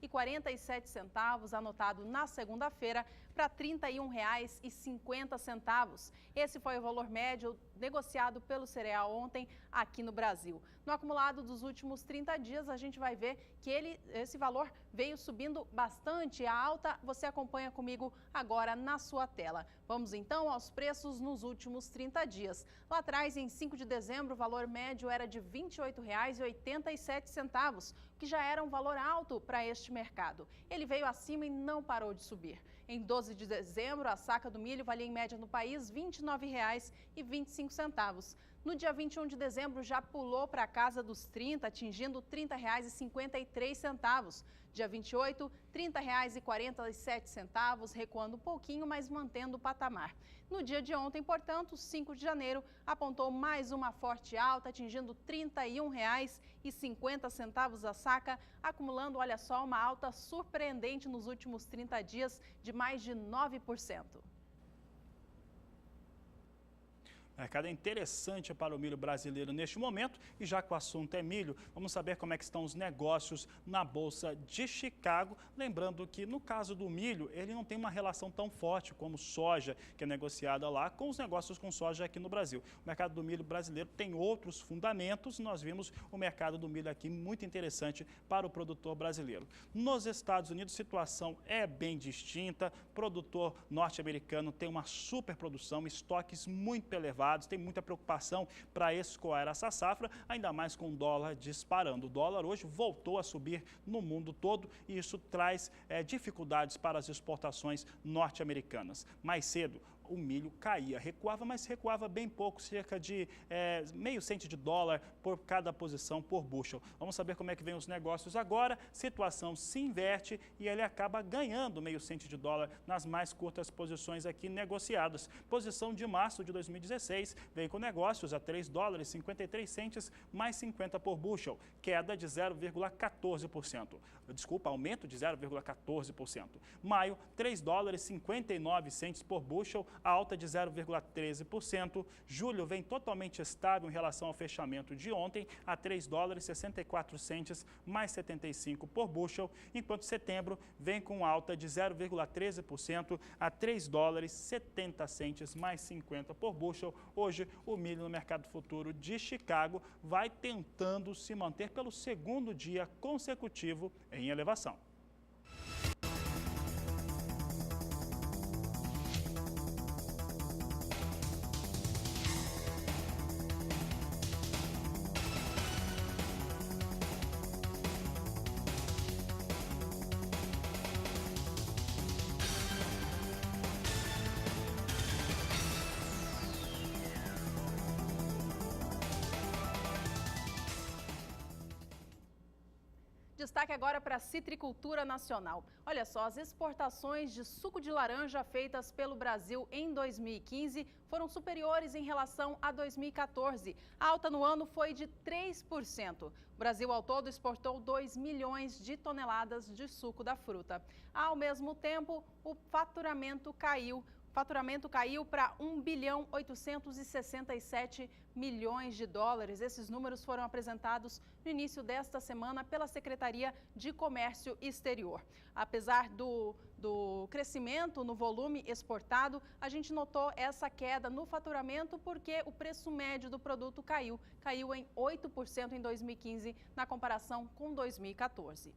Speaker 2: 30,47, anotado na segunda-feira, para R$ 31,50. Esse foi o valor médio negociado pelo cereal ontem aqui no Brasil. No acumulado dos últimos 30 dias, a gente vai ver que esse valor veio subindo bastante. A alta você acompanha comigo agora na sua tela. Vamos então aos preços nos últimos 30 dias. Lá atrás, em 5 de dezembro, o valor médio era de R$ 28,87, que já era um valor alto para este mercado. Ele veio acima e não parou de subir. Em 12 de dezembro, a saca do milho valia em média no país R$ 29,25. No dia 21 de dezembro, já pulou para a casa dos 30, atingindo R$ 30,53. Dia 28, R$ 30,47, recuando um pouquinho, mas mantendo o patamar. No dia de ontem, portanto, 5 de janeiro, apontou mais uma forte alta, atingindo R$ 31,50 a saca, acumulando, olha só, uma alta surpreendente nos últimos 30 dias de mais de 9%.
Speaker 1: Mercado é interessante para o milho brasileiro neste momento, e já que o assunto é milho, vamos saber como é que estão os negócios na Bolsa de Chicago. Lembrando que no caso do milho, ele não tem uma relação tão forte como soja, que é negociada lá, com os negócios com soja aqui no Brasil. O mercado do milho brasileiro tem outros fundamentos, nós vimos o mercado do milho aqui muito interessante para o produtor brasileiro. Nos Estados Unidos, a situação é bem distinta, o produtor norte-americano tem uma superprodução, estoques muito elevados, tem muita preocupação para escoar essa safra, ainda mais com o dólar disparando. O dólar hoje voltou a subir no mundo todo e isso traz dificuldades para as exportações norte-americanas. Mais cedo, o milho caía, recuava, mas recuava bem pouco, cerca de meio cento de dólar por cada posição por bushel. Vamos saber como é que vem os negócios agora. Situação se inverte e ele acaba ganhando meio cento de dólar nas mais curtas posições aqui negociadas. Posição de março de 2016 vem com negócios a R$ 3,53 mais 50 por bushel, queda de 0,14%. Desculpa, aumento de 0,14%. Maio, R$ 3,59 por bushel, alta de 0,13%. Julho vem totalmente estável em relação ao fechamento de ontem, a R$ 3,64 mais 75 por bushel, enquanto setembro vem com alta de 0,13% a R$ 3,70 mais 50 por bushel. Hoje, o milho no mercado futuro de Chicago vai tentando se manter pelo segundo dia consecutivo em elevação.
Speaker 2: Destaque agora para a citricultura nacional. Olha só, as exportações de suco de laranja feitas pelo Brasil em 2015 foram superiores em relação a 2014. A alta no ano foi de 3%. O Brasil, ao todo, exportou 2 milhões de toneladas de suco da fruta. Ao mesmo tempo, o faturamento caiu. O faturamento caiu para 1,867 bilhões de dólares. Esses números foram apresentados no início desta semana pela Secretaria de Comércio Exterior. Apesar do crescimento no volume exportado, a gente notou essa queda no faturamento porque o preço médio do produto caiu em 8% em 2015 na comparação com 2014.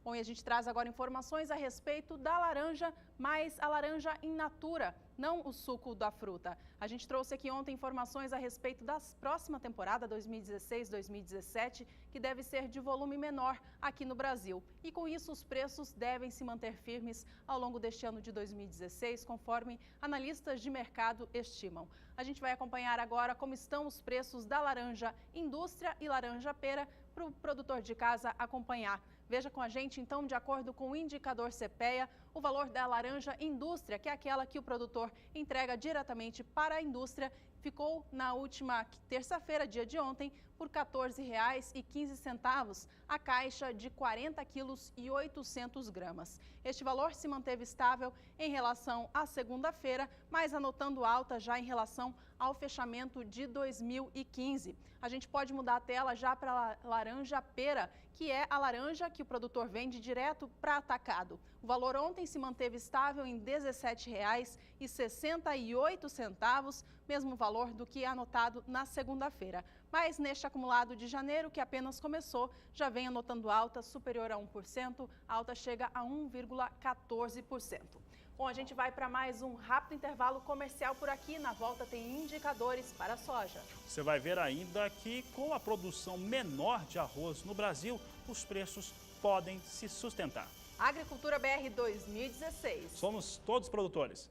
Speaker 2: Bom, e a gente traz agora informações a respeito da laranja, mas a laranja in natura, não o suco da fruta. A gente trouxe aqui ontem informações a respeito da próxima temporada 2016-2017, que deve ser de volume menor aqui no Brasil. E com isso os preços devem se manter firmes ao longo deste ano de 2016, conforme analistas de mercado estimam. A gente vai acompanhar agora como estão os preços da laranja indústria e laranja pera para o produtor de casa acompanhar. Veja com a gente, então, de acordo com o indicador CPEA, o valor da laranja indústria, que é aquela que o produtor entrega diretamente para a indústria, ficou na última terça-feira, dia de ontem, por R$ 14,15, a caixa de 40 quilos e 800 gramas. Este valor se manteve estável em relação à segunda-feira, mas anotando alta já em relação ao fechamento de 2015. A gente pode mudar a tela já para a laranja pera, que é a laranja que o produtor vende direto para atacado. O valor ontem se manteve estável em R$ 17,68, mesmo valor do que é anotado na segunda-feira. Mas neste acumulado de janeiro, que apenas começou, já vem anotando alta superior a 1%, a alta chega a 1,14%. Bom, a gente vai para mais um rápido intervalo comercial por aqui. Na volta tem indicadores para a soja.
Speaker 1: Você vai ver ainda que com a produção menor de arroz no Brasil, os preços podem se sustentar.
Speaker 2: Agricultura BR 2016.
Speaker 1: Somos todos produtores.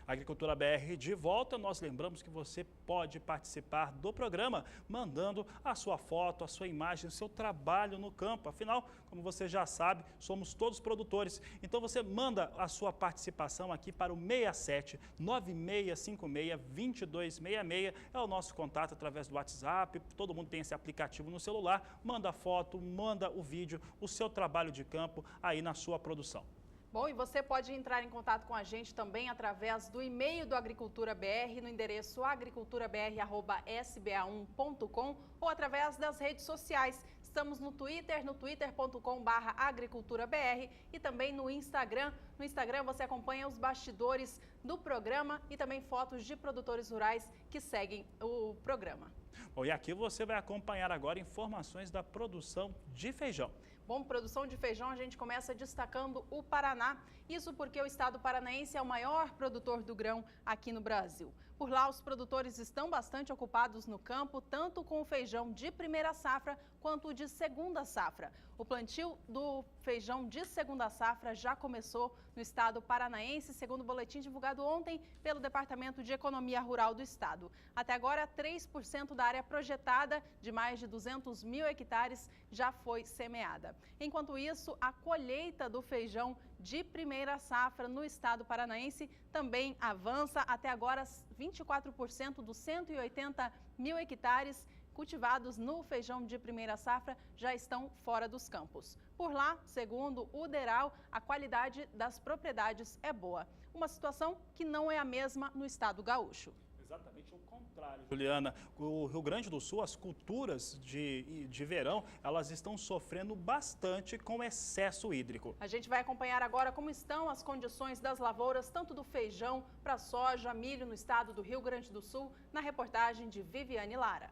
Speaker 1: Agricultura BR de volta, nós lembramos que você pode participar do programa mandando a sua foto, a sua imagem, o seu trabalho no campo. Afinal, como você já sabe, somos todos produtores. Então você manda a sua participação aqui para o 67 9656 2266. É o nosso contato através do WhatsApp. Todo mundo tem esse aplicativo no celular. Manda a foto, manda o vídeo, o seu trabalho de campo aí na sua produção.
Speaker 2: Bom, e você pode entrar em contato com a gente também através do e-mail do Agricultura BR, no endereço agriculturabr@sba1.com ou através das redes sociais. Estamos no Twitter, no twitter.com/agriculturabr e também no Instagram. No Instagram você acompanha os bastidores do programa e também fotos de produtores rurais que seguem o programa.
Speaker 1: Bom, e aqui você vai acompanhar agora informações da produção de feijão.
Speaker 2: Bom, produção de feijão, a gente começa destacando o Paraná. Isso porque o estado paranaense é o maior produtor do grão aqui no Brasil. Por lá, os produtores estão bastante ocupados no campo, tanto com o feijão de primeira safra quanto o de segunda safra. O plantio do feijão de segunda safra já começou no estado paranaense, segundo o boletim divulgado ontem pelo Departamento de Economia Rural do estado. Até agora, 3% da área projetada, de mais de 200 mil hectares, já foi semeada. Enquanto isso, a colheita do feijão de primeira safra no estado paranaense também avança. Até agora, 24% dos 180 mil hectares cultivados no feijão de primeira safra já estão fora dos campos. Por lá, segundo o DERAL, a qualidade das propriedades é boa. Uma situação que não é a mesma no estado gaúcho.
Speaker 1: Exatamente o contrário, Juliana. O Rio Grande do Sul, as culturas de verão, elas estão sofrendo bastante com excesso hídrico.
Speaker 2: A gente vai acompanhar agora como estão as condições das lavouras, tanto do feijão para soja, milho no estado do Rio Grande do Sul, na reportagem de Viviane Lara.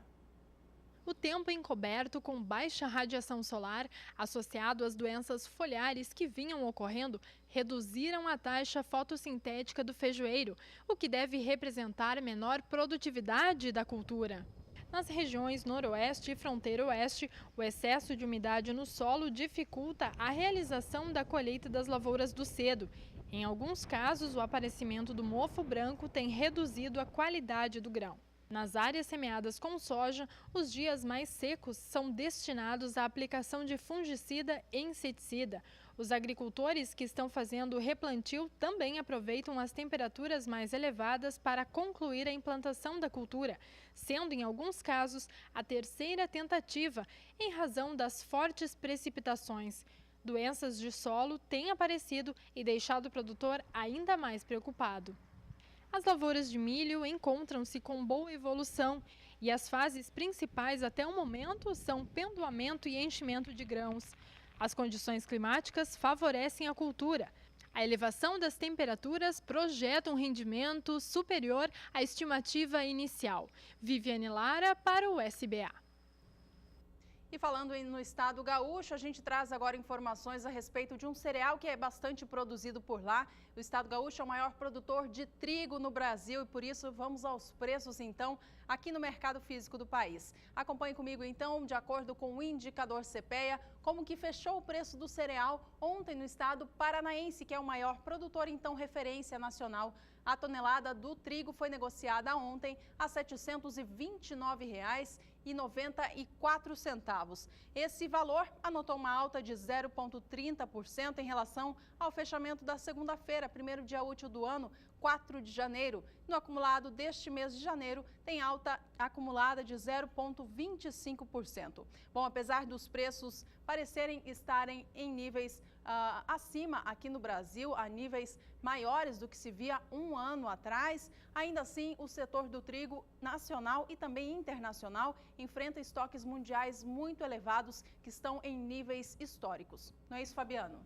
Speaker 5: O tempo encoberto com baixa radiação solar, associado às doenças foliares que vinham ocorrendo, reduziram a taxa fotossintética do feijoeiro, o que deve representar menor produtividade da cultura. Nas regiões noroeste e fronteira oeste, o excesso de umidade no solo dificulta a realização da colheita das lavouras do cedo. Em alguns casos, o aparecimento do mofo branco tem reduzido a qualidade do grão. Nas áreas semeadas com soja, os dias mais secos são destinados à aplicação de fungicida e inseticida. Os agricultores que estão fazendo o replantio também aproveitam as temperaturas mais elevadas para concluir a implantação da cultura, sendo, em alguns casos, a terceira tentativa, em razão das fortes precipitações. Doenças de solo têm aparecido e deixado o produtor ainda mais preocupado. As lavouras de milho encontram-se com boa evolução e as fases principais até o momento são pendoamento e enchimento de grãos. As condições climáticas favorecem a cultura. A elevação das temperaturas projeta um rendimento superior à estimativa inicial. Viviane Lara para o SBA.
Speaker 2: E falando no estado gaúcho, a gente traz agora informações a respeito de um cereal que é bastante produzido por lá. O estado gaúcho é o maior produtor de trigo no Brasil e por isso vamos aos preços então aqui no mercado físico do país. Acompanhe comigo então, de acordo com o indicador CPEA, como que fechou o preço do cereal ontem no estado paranaense, que é o maior produtor então referência nacional. A tonelada do trigo foi negociada ontem a R$ 729,94. Esse valor anotou uma alta de 0,30% em relação ao fechamento da segunda-feira, primeiro dia útil do ano, 4 de janeiro. No acumulado deste mês de janeiro, tem alta acumulada de 0,25%. Bom, apesar dos preços parecerem estarem em níveis acima aqui no Brasil, a níveis maiores do que se via um ano atrás, ainda assim o setor do trigo nacional e também internacional enfrenta estoques mundiais muito elevados que estão em níveis históricos. Não é isso, Fabiano?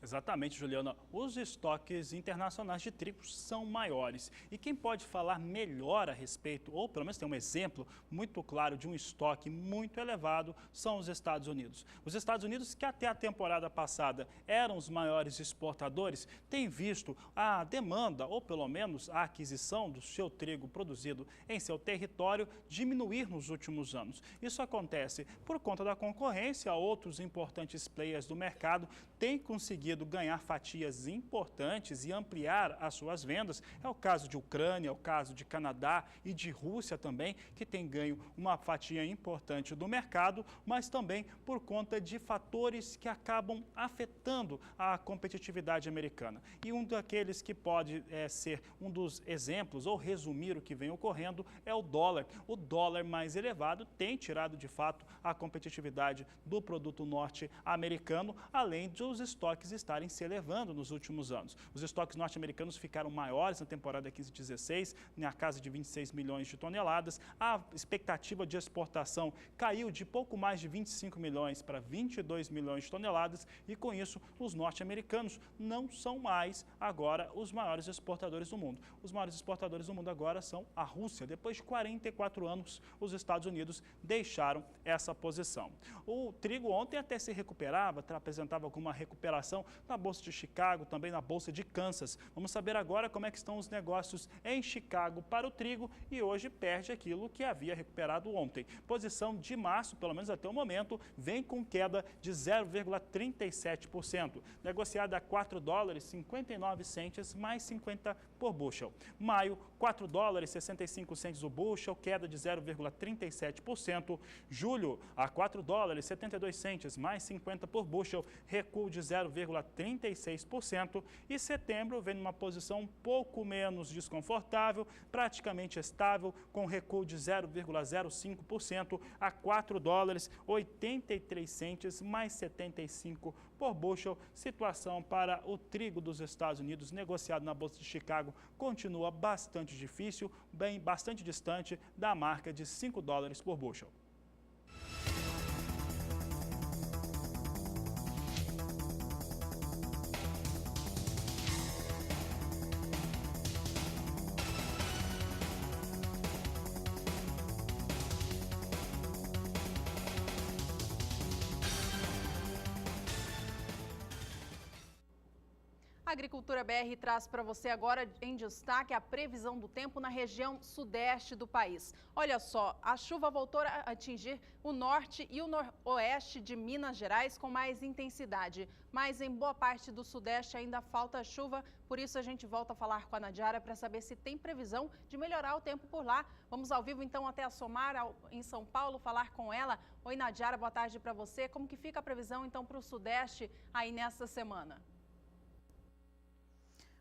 Speaker 1: Exatamente, Juliana. Os estoques internacionais de trigo são maiores. E quem pode falar melhor a respeito, ou pelo menos tem um exemplo muito claro de um estoque muito elevado, são os Estados Unidos. Os Estados Unidos, que até a temporada passada eram os maiores exportadores, têm visto a demanda, ou pelo menos a aquisição do seu trigo produzido em seu território, diminuir nos últimos anos. Isso acontece por conta da concorrência. Outros importantes players do mercado têm conseguido ganhar fatias importantes e ampliar as suas vendas. É o caso de Ucrânia, é o caso de Canadá e de Rússia também, que tem ganho uma fatia importante do mercado, mas também por conta de fatores que acabam afetando a competitividade americana. E um daqueles que pode ser um dos exemplos ou resumir o que vem ocorrendo é o dólar. O dólar mais elevado tem tirado de fato a competitividade do produto norte-americano, além dos estoques estarem se elevando nos últimos anos. Os estoques norte-americanos ficaram maiores na temporada 15-16, na casa de 26 milhões de toneladas. A expectativa de exportação caiu de pouco mais de 25 milhões para 22 milhões de toneladas e, com isso, os norte-americanos não são mais agora os maiores exportadores do mundo. Os maiores exportadores do mundo agora são a Rússia. Depois de 44 anos, os Estados Unidos deixaram essa posição. O trigo ontem até se recuperava, apresentava alguma recuperação na Bolsa de Chicago, também na Bolsa de Kansas. Vamos saber agora como é que estão os negócios em Chicago para o trigo e hoje perde aquilo que havia recuperado ontem. Posição de março, pelo menos até o momento, vem com queda de 0,37%. Negociada a $4,59 mais 50 por bushel. Maio, $4,65 o bushel, queda de 0,37%. Julho, a $4,72 mais 50 por bushel, recuo de 0,36%. E setembro vem numa posição um pouco menos desconfortável, praticamente estável, com recuo de 0,05% a $4,83 mais 75 por bushel. Situação para o trigo dos Estados Unidos negociado na Bolsa de Chicago continua bastante difícil, bastante distante da marca de $5 por bushel.
Speaker 2: A Agricultura BR traz para você agora em destaque a previsão do tempo na região sudeste do país. Olha só, a chuva voltou a atingir o norte e o noroeste de Minas Gerais com mais intensidade. Mas em boa parte do sudeste ainda falta chuva, por isso a gente volta a falar com a Nadiara para saber se tem previsão de melhorar o tempo por lá. Vamos ao vivo então até a Somar, em São Paulo, falar com ela. Oi Nadiara, boa tarde para você. Como que fica a previsão então para o sudeste aí nesta semana?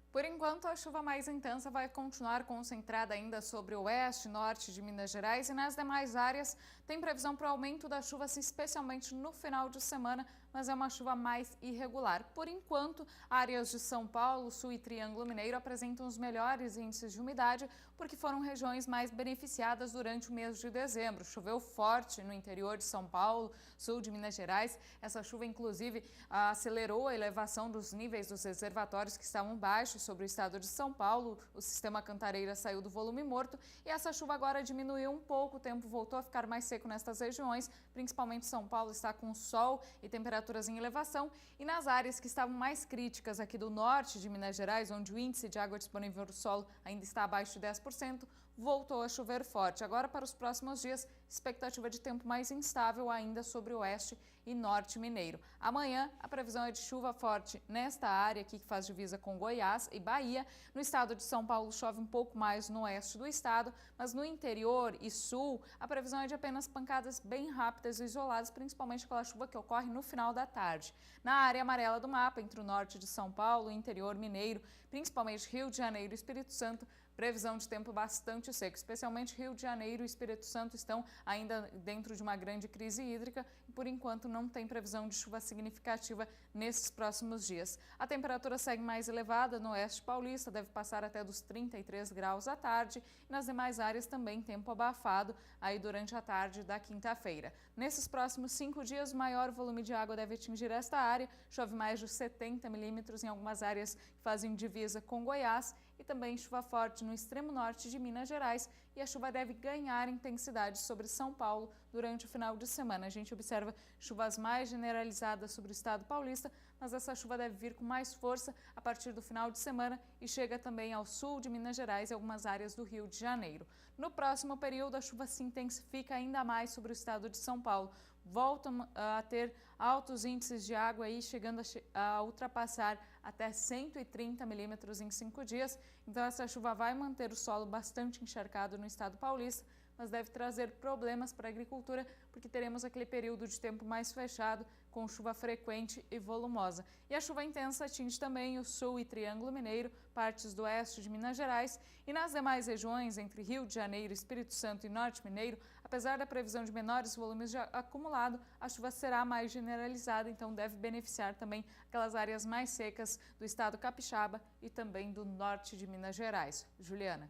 Speaker 3: Por enquanto, a chuva mais intensa vai continuar concentrada ainda sobre o oeste e norte de Minas Gerais e nas demais áreas tem previsão para o aumento da chuva, especialmente no final de semana, mas é uma chuva mais irregular. Por enquanto, áreas de São Paulo, Sul e Triângulo Mineiro apresentam os melhores índices de umidade porque foram regiões mais beneficiadas durante o mês de dezembro. Choveu forte no interior de São Paulo, sul de Minas Gerais. Essa chuva, inclusive, acelerou a elevação dos níveis dos reservatórios que estavam baixos sobre o estado de São Paulo. O sistema Cantareira saiu do volume morto e essa chuva agora diminuiu um pouco. O tempo voltou a ficar mais seco nestas regiões, principalmente São Paulo está com sol e temperaturas em elevação. E nas áreas que estavam mais críticas aqui do norte de Minas Gerais, onde o índice de água disponível no solo ainda está abaixo de 10%, voltou a chover forte. Agora, para os próximos dias, expectativa de tempo mais instável ainda sobre o oeste e norte mineiro. Amanhã, a previsão é de chuva forte nesta área aqui que faz divisa com Goiás e Bahia. No estado de São Paulo, chove um pouco mais no oeste do estado, mas no interior e sul, a previsão é de apenas pancadas bem rápidas e isoladas, principalmente aquela chuva que ocorre no final da tarde. Na área amarela do mapa, entre o norte de São Paulo e o interior mineiro, principalmente Rio de Janeiro e Espírito Santo, previsão de tempo bastante seco, especialmente Rio de Janeiro e Espírito Santo estão ainda dentro de uma grande crise hídrica e, por enquanto, não tem previsão de chuva significativa nesses próximos dias. A temperatura segue mais elevada no oeste paulista, deve passar até dos 33 graus à tarde e nas demais áreas também tempo abafado aí durante a tarde da quinta-feira. Nesses próximos 5 dias, o maior volume de água deve atingir esta área, chove mais de 70 milímetros em algumas áreas que fazem divisa com Goiás e também chuva forte no extremo norte de Minas Gerais e a chuva deve ganhar intensidade sobre São Paulo durante o final de semana. A gente observa chuvas mais generalizadas sobre o estado paulista, mas essa chuva deve vir com mais força a partir do final de semana e chega também ao sul de Minas Gerais e algumas áreas do Rio de Janeiro. No próximo período, a chuva se intensifica ainda mais sobre o estado de São Paulo. Voltam a ter altos índices de água aí, chegando a ultrapassar até 130 milímetros em 5 dias. Então, essa chuva vai manter o solo bastante encharcado no estado paulista, mas deve trazer problemas para a agricultura, porque teremos aquele período de tempo mais fechado, com chuva frequente e volumosa. E a chuva intensa atinge também o sul e Triângulo Mineiro, partes do oeste de Minas Gerais e nas demais regiões, entre Rio de Janeiro, Espírito Santo e Norte Mineiro, apesar da previsão de menores volumes de acumulado, a chuva será mais generalizada, então deve beneficiar também aquelas áreas mais secas do estado capixaba e também do norte de Minas Gerais. Juliana.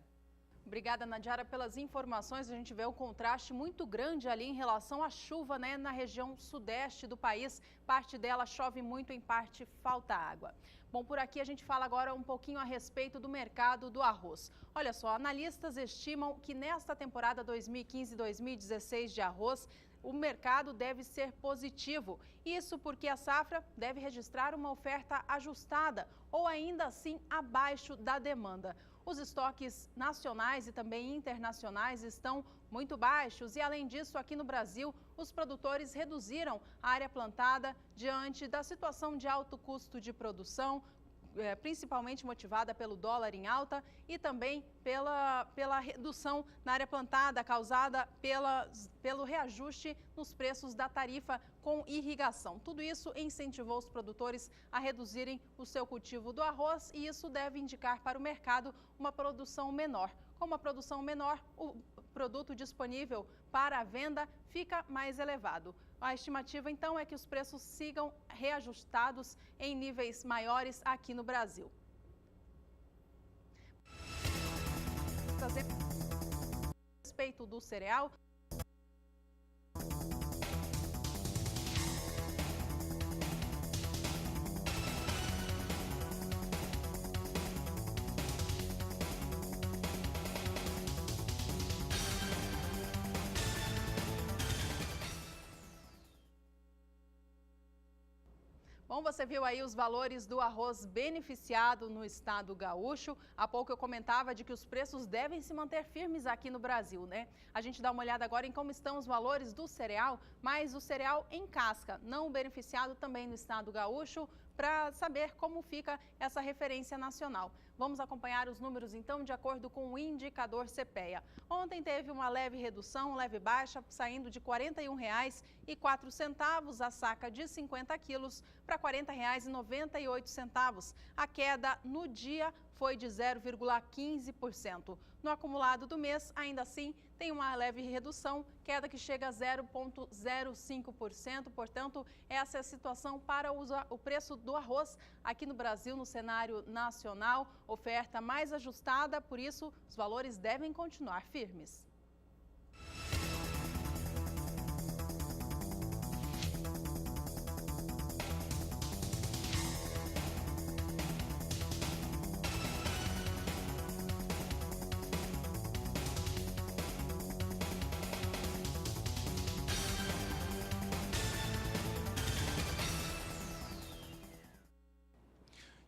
Speaker 2: Obrigada, Nadiara, pelas informações. A gente vê um contraste muito grande ali em relação à chuva, né, na região sudeste do país. Parte dela chove muito, em parte falta água. Bom, por aqui a gente fala agora um pouquinho a respeito do mercado do arroz. Olha só, analistas estimam que nesta temporada 2015-2016 de arroz, o mercado deve ser positivo. Isso porque a safra deve registrar uma oferta ajustada ou ainda assim abaixo da demanda. Os estoques nacionais e também internacionais estão muito baixos e, além disso, aqui no Brasil, os produtores reduziram a área plantada diante da situação de alto custo de produção, principalmente motivada pelo dólar em alta e também pela redução na área plantada causada pelo reajuste nos preços da tarifa com irrigação. Tudo isso incentivou os produtores a reduzirem o seu cultivo do arroz e isso deve indicar para o mercado uma produção menor. Com uma produção menor, o produto disponível para a venda fica mais elevado. A estimativa, então, é que os preços sigam reajustados em níveis maiores aqui no Brasil. A respeito do cereal, Bom, você viu aí os valores do arroz beneficiado no estado gaúcho. Há pouco eu comentava de que os preços devem se manter firmes aqui no Brasil, né? A gente dá uma olhada agora em como estão os valores do cereal, mas o cereal em casca, não o beneficiado também no estado gaúcho, para saber como fica essa referência nacional. Vamos acompanhar os números, então, de acordo com o indicador CPEA. Ontem teve uma leve redução, leve baixa, saindo de R$ 41,04 a saca de 50 quilos para R$ 40,98. A queda no dia foi de 0,15%. No acumulado do mês, ainda assim, tem uma leve redução, queda que chega a 0,05%. Portanto, essa é a situação para o preço do arroz aqui no Brasil, no cenário nacional. Oferta mais ajustada, por isso, os valores devem continuar firmes.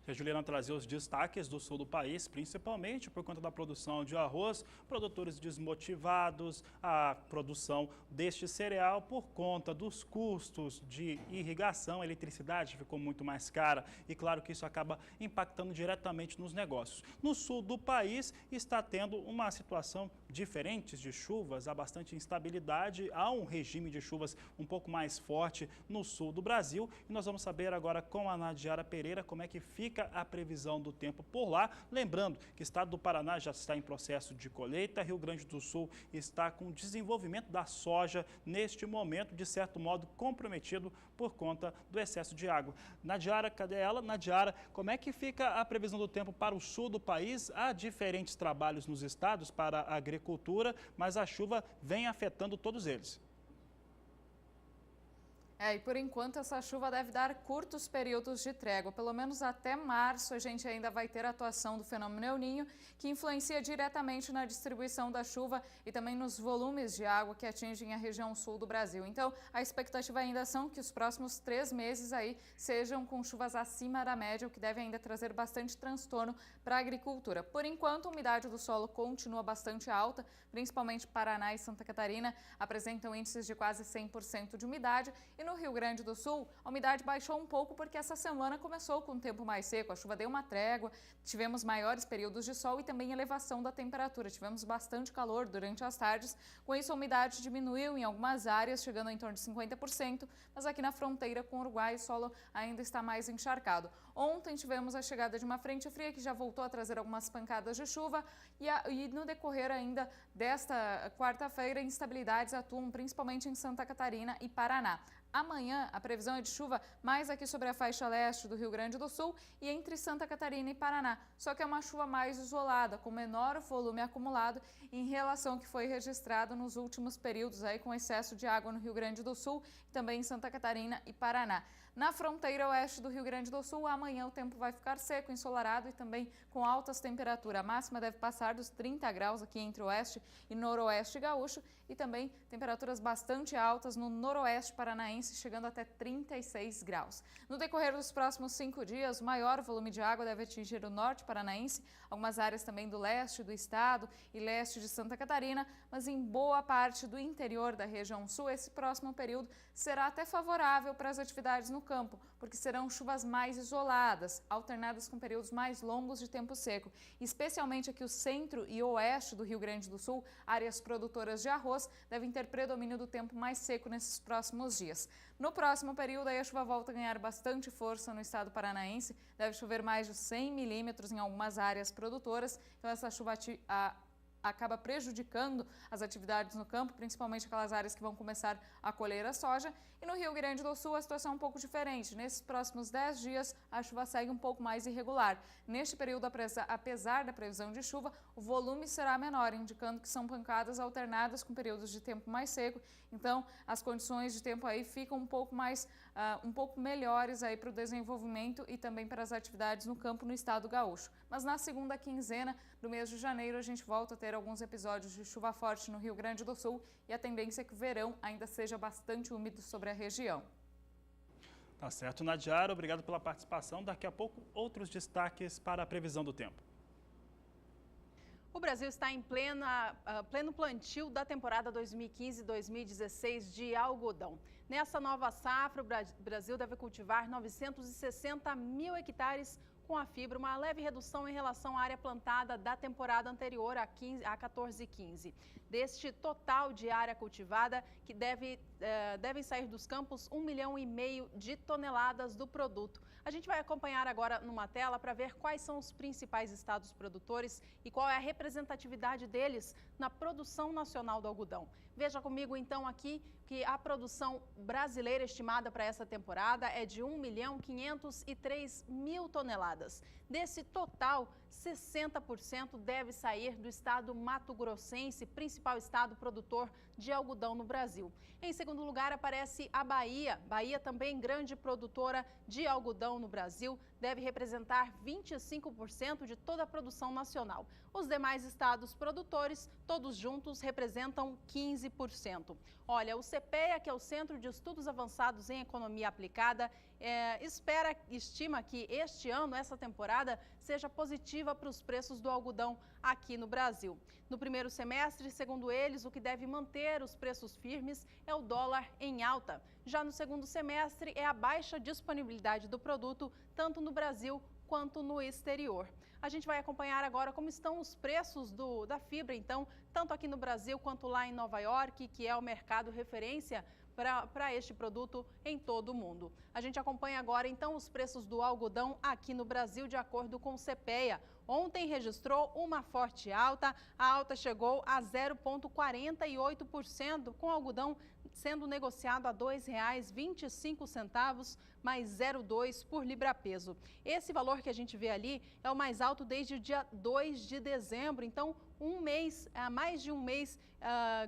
Speaker 1: A Juliana trazia os destaques do sul do país, principalmente por conta da produção de arroz, produtores desmotivados, a produção deste cereal por conta dos custos de irrigação, a eletricidade ficou muito mais cara e claro que isso acaba impactando diretamente nos negócios. No sul do país está tendo uma situação diferente de chuvas, há bastante instabilidade, há um regime de chuvas um pouco mais forte no sul do Brasil e nós vamos saber agora com a Nadiara Pereira como é que fica a previsão do tempo por lá. Lembrando que o estado do Paraná já está em processo de colheita, Rio Grande do Sul está com o desenvolvimento da soja neste momento, de certo modo comprometido por conta do excesso de água. Nadiara, cadê ela? Nadiara, como é que fica a previsão do tempo para o sul do país? Há diferentes trabalhos nos estados para a agricultura, mas a chuva vem afetando todos eles.
Speaker 3: E por enquanto essa chuva deve dar curtos períodos de trégua. Pelo menos até março a gente ainda vai ter a atuação do fenômeno El Niño, que influencia diretamente na distribuição da chuva e também nos volumes de água que atingem a região sul do Brasil. Então, a expectativa ainda são que os próximos 3 meses aí sejam com chuvas acima da média, o que deve ainda trazer bastante transtorno para a agricultura. Por enquanto, a umidade do solo continua bastante alta, principalmente Paraná e Santa Catarina apresentam índices de quase 100% de umidade e no Rio Grande do Sul, a umidade baixou um pouco porque essa semana começou com um tempo mais seco, a chuva deu uma trégua, tivemos maiores períodos de sol e também elevação da temperatura, tivemos bastante calor durante as tardes, com isso a umidade diminuiu em algumas áreas, chegando em torno de 50%, mas aqui na fronteira com o Uruguai o solo ainda está mais encharcado. Ontem tivemos a chegada de uma frente fria que já voltou a trazer algumas pancadas de chuva e no decorrer ainda desta quarta-feira, instabilidades atuam principalmente em Santa Catarina e Paraná. Amanhã, a previsão é de chuva mais aqui sobre a faixa leste do Rio Grande do Sul e entre Santa Catarina e Paraná. Só que é uma chuva mais isolada, com menor volume acumulado em relação ao que foi registrado nos últimos períodos, aí com excesso de água no Rio Grande do Sul e também em Santa Catarina e Paraná. Na fronteira oeste do Rio Grande do Sul, amanhã o tempo vai ficar seco, ensolarado e também com altas temperaturas. A máxima deve passar dos 30 graus aqui entre oeste e noroeste gaúcho e também temperaturas bastante altas no noroeste paranaense, chegando até 36 graus. No decorrer dos próximos 5 dias, o maior volume de água deve atingir o norte paranaense, algumas áreas também do leste do estado e leste de Santa Catarina, mas em boa parte do interior da região sul, esse próximo período será até favorável para as atividades no campo, porque serão chuvas mais isoladas, alternadas com períodos mais longos de tempo seco, especialmente aqui o centro e oeste do Rio Grande do Sul, áreas produtoras de arroz, devem ter predomínio do tempo mais seco nesses próximos dias. No próximo período, aí a chuva volta a ganhar bastante força no estado paranaense, deve chover mais de 100 milímetros em algumas áreas produtoras, então essa chuva acaba prejudicando as atividades no campo, principalmente aquelas áreas que vão começar a colher a soja. E no Rio Grande do Sul a situação é um pouco diferente. Nesses próximos 10 dias a chuva segue um pouco mais irregular. Neste período, apesar da previsão de chuva, o volume será menor, indicando que são pancadas alternadas com períodos de tempo mais seco. Então, as condições de tempo aí ficam um pouco melhores aí para o desenvolvimento e também para as atividades no campo no estado gaúcho. Mas na segunda quinzena do mês de janeiro a gente volta a ter alguns episódios de chuva forte no Rio Grande do Sul e a tendência é que o verão ainda seja bastante úmido sobre a região.
Speaker 1: Tá certo, Nadiara. Obrigado pela participação. Daqui a pouco, outros destaques para a previsão do tempo.
Speaker 2: O Brasil está em pleno plantio da temporada 2015-2016 de algodão. Nessa nova safra, o Brasil deve cultivar 960 mil hectares com a fibra, uma leve redução em relação à área plantada da temporada anterior, a 14-15. Deste total de área cultivada, que devem sair dos campos 1,5 milhão de toneladas do produto. A gente vai acompanhar agora numa tela para ver quais são os principais estados produtores e qual é a representatividade deles na produção nacional do algodão. Veja comigo então aqui que a produção brasileira estimada para essa temporada é de 1.503.000 toneladas. Desse total, 60% deve sair do estado mato-grossense, principal estado produtor de algodão no Brasil. Em segundo lugar, aparece a Bahia. Bahia, também grande produtora de algodão no Brasil, deve representar 25% de toda a produção nacional. Os demais estados produtores, todos juntos, representam 15%. Olha, o CPEA, que é o Centro de Estudos Avançados em Economia Aplicada, estima que este ano, essa temporada, seja positiva para os preços do algodão aqui no Brasil. No primeiro semestre, segundo eles, o que deve manter os preços firmes é o dólar em alta. Já no segundo semestre, é a baixa disponibilidade do produto, tanto no Brasil quanto no exterior. A gente vai acompanhar agora como estão os preços da fibra, então, tanto aqui no Brasil quanto lá em Nova York, que é o mercado referência para este produto em todo o mundo. A gente acompanha agora, então, os preços do algodão aqui no Brasil, de acordo com o CPEA. Ontem registrou uma forte alta, a alta chegou a 0,48%, com algodão sendo negociado a R$ 2,25, mais 0,2 por libra-peso. Esse valor que a gente vê ali é o mais alto desde o dia 2 de dezembro, então mais de um mês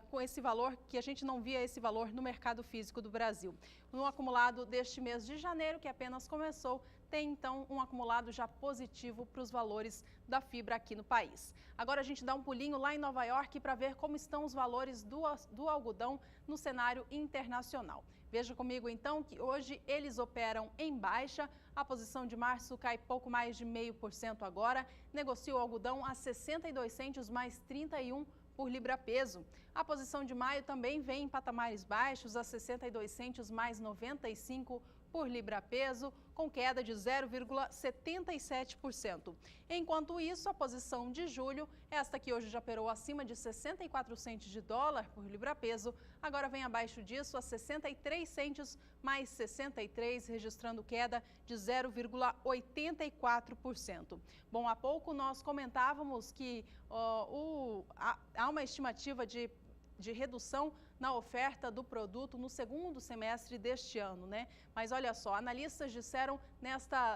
Speaker 2: com esse valor, que a gente não via esse valor no mercado físico do Brasil. No acumulado deste mês de janeiro, que apenas começou, tem então um acumulado já positivo para os valores da fibra aqui no país. Agora a gente dá um pulinho lá em Nova York para ver como estão os valores do algodão no cenário internacional. Veja comigo então que hoje eles operam em baixa. A posição de março cai pouco mais de 0,5% agora. Negocia o algodão a 62 centos mais 31 por libra-peso. A posição de maio também vem em patamares baixos, a 62 centos mais 95 por libra-peso, com queda de 0,77%. Enquanto isso, a posição de julho, esta que hoje já operou acima de 64 centos de dólar por libra-peso, agora vem abaixo disso a 63 centos mais 63, registrando queda de 0,84%. Bom, há pouco nós comentávamos que há uma estimativa de redução na oferta do produto no segundo semestre deste ano, né? Mas olha só, analistas disseram no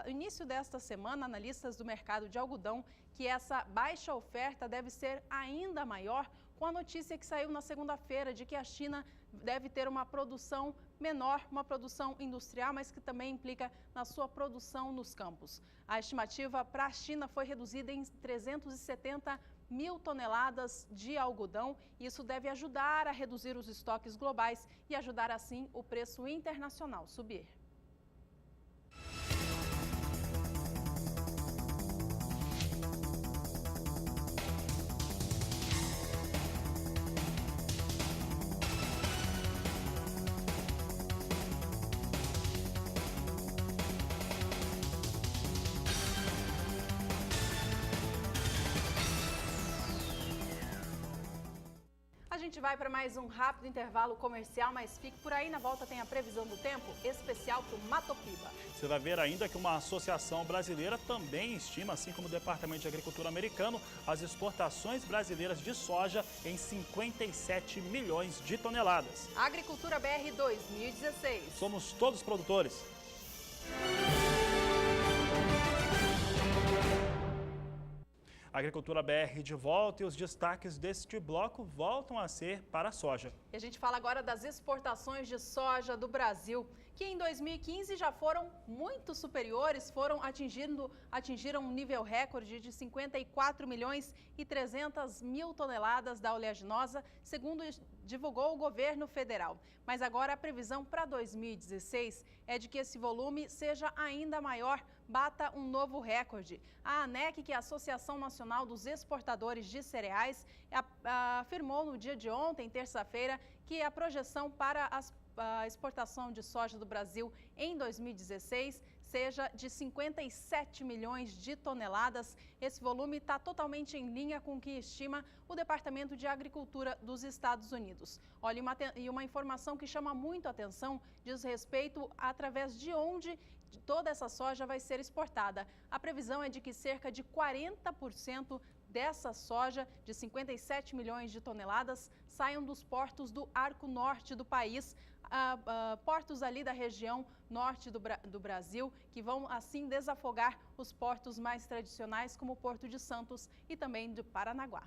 Speaker 2: início desta semana, analistas do mercado de algodão, que essa baixa oferta deve ser ainda maior com a notícia que saiu na segunda-feira de que a China deve ter uma produção menor, uma produção industrial, mas que também implica na sua produção nos campos. A estimativa para a China foi reduzida em 370.000 toneladas de algodão. Isso deve ajudar a reduzir os estoques globais e ajudar, assim, o preço internacional subir. A gente vai para mais um rápido intervalo comercial, mas fique por aí. Na volta tem a previsão do tempo especial para o Matopiba.
Speaker 1: Você vai ver ainda que uma associação brasileira também estima, assim como o Departamento de Agricultura americano, as exportações brasileiras de soja em 57 milhões de toneladas.
Speaker 2: Agricultura BR 2016.
Speaker 1: Somos todos produtores. Agricultura BR de volta e os destaques deste bloco voltam a ser para a soja.
Speaker 2: E a gente fala agora das exportações de soja do Brasil, que em 2015 já foram muito superiores, atingiram um nível recorde de 54 milhões e 300 mil toneladas da oleaginosa, segundo divulgou o governo federal. Mas agora a previsão para 2016 é de que esse volume seja ainda maior, bata um novo recorde. A ANEC, que é a Associação Nacional dos Exportadores de Cereais, afirmou no dia de ontem, terça-feira, que a projeção para a exportação de soja do Brasil em 2016 seja de 57 milhões de toneladas. Esse volume está totalmente em linha com o que estima o Departamento de Agricultura dos Estados Unidos. Olha, uma informação que chama muito a atenção diz respeito através de onde toda essa soja vai ser exportada. A previsão é de que cerca de 40% dessa soja, de 57 milhões de toneladas, saiam dos portos do arco norte do país, portos ali da região norte do Brasil, que vão assim desafogar os portos mais tradicionais, como o Porto de Santos e também de Paranaguá.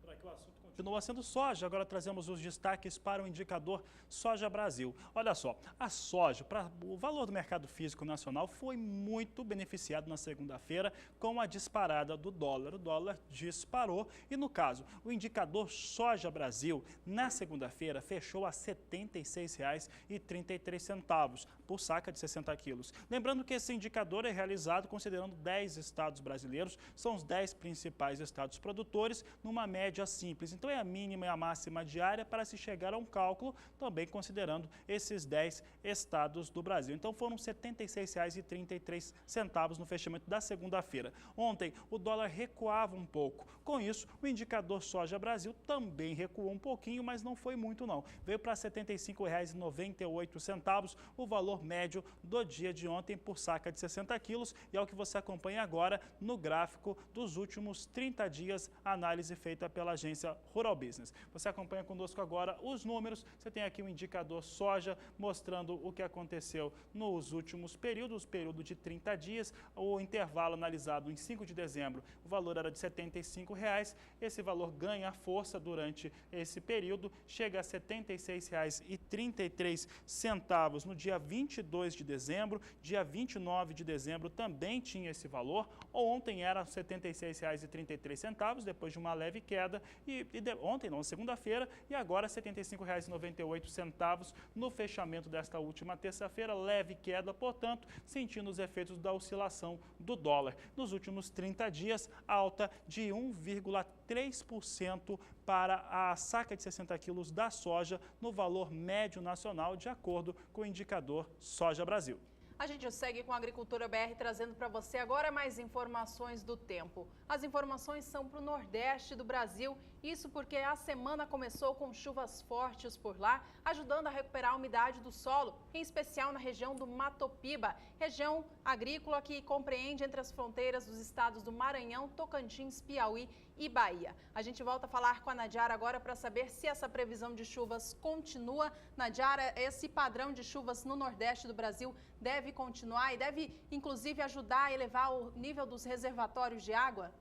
Speaker 1: Por aqui o assunto continua sendo soja. Agora trazemos os destaques para o indicador Soja Brasil. Olha só, a soja, o valor do mercado físico nacional foi muito beneficiado na segunda-feira com a disparada do dólar. O dólar disparou e, no caso, o indicador Soja Brasil, na segunda-feira, fechou a R$ 76,33 por saca de 60 quilos. Lembrando que esse indicador é realizado considerando 10 estados brasileiros, são os 10 principais estados produtores, numa média simples. Então, é a mínima e a máxima diária para se chegar a um cálculo, também considerando esses 10 estados do Brasil. Então, foram R$ 76,33 no fechamento da segunda-feira. Ontem, o dólar recuava um pouco. Com isso, o indicador Soja Brasil também recuou um pouquinho, mas não foi muito não. Veio para R$ 75,98, o valor médio do dia de ontem por saca de 60 quilos, e é o que você acompanha agora no gráfico dos últimos 30 dias, análise feita pela agência Rural Business. Você acompanha conosco agora os números, você tem aqui o indicador soja mostrando o que aconteceu nos últimos períodos, período de 30 dias, o intervalo analisado em 5 de dezembro, o valor era de R$ 75,00, esse valor ganha força durante esse período, chega a R$ 76,33 no dia 22 de dezembro, dia 29 de dezembro também tinha esse valor, ontem era R$ 76,33, depois de uma leve queda, ontem não, segunda-feira, e agora R$ 75,98 no fechamento desta última terça-feira, leve queda, portanto, sentindo os efeitos da oscilação do dólar. Nos últimos 30 dias, alta de 1,3% para a saca de 60 quilos da soja no valor médio nacional, de acordo com o indicador Soja Brasil.
Speaker 2: A gente segue com a Agricultura BR trazendo para você agora mais informações do tempo. As informações são para o Nordeste do Brasil, isso porque a semana começou com chuvas fortes por lá, ajudando a recuperar a umidade do solo, em especial na região do Matopiba, região agrícola que compreende entre as fronteiras dos estados do Maranhão, Tocantins, Piauí e Bahia. A gente volta a falar com a Nadiara agora para saber se essa previsão de chuvas continua. Nadiara, esse padrão de chuvas no Nordeste do Brasil deve continuar e deve, inclusive, ajudar a elevar o nível dos reservatórios de água?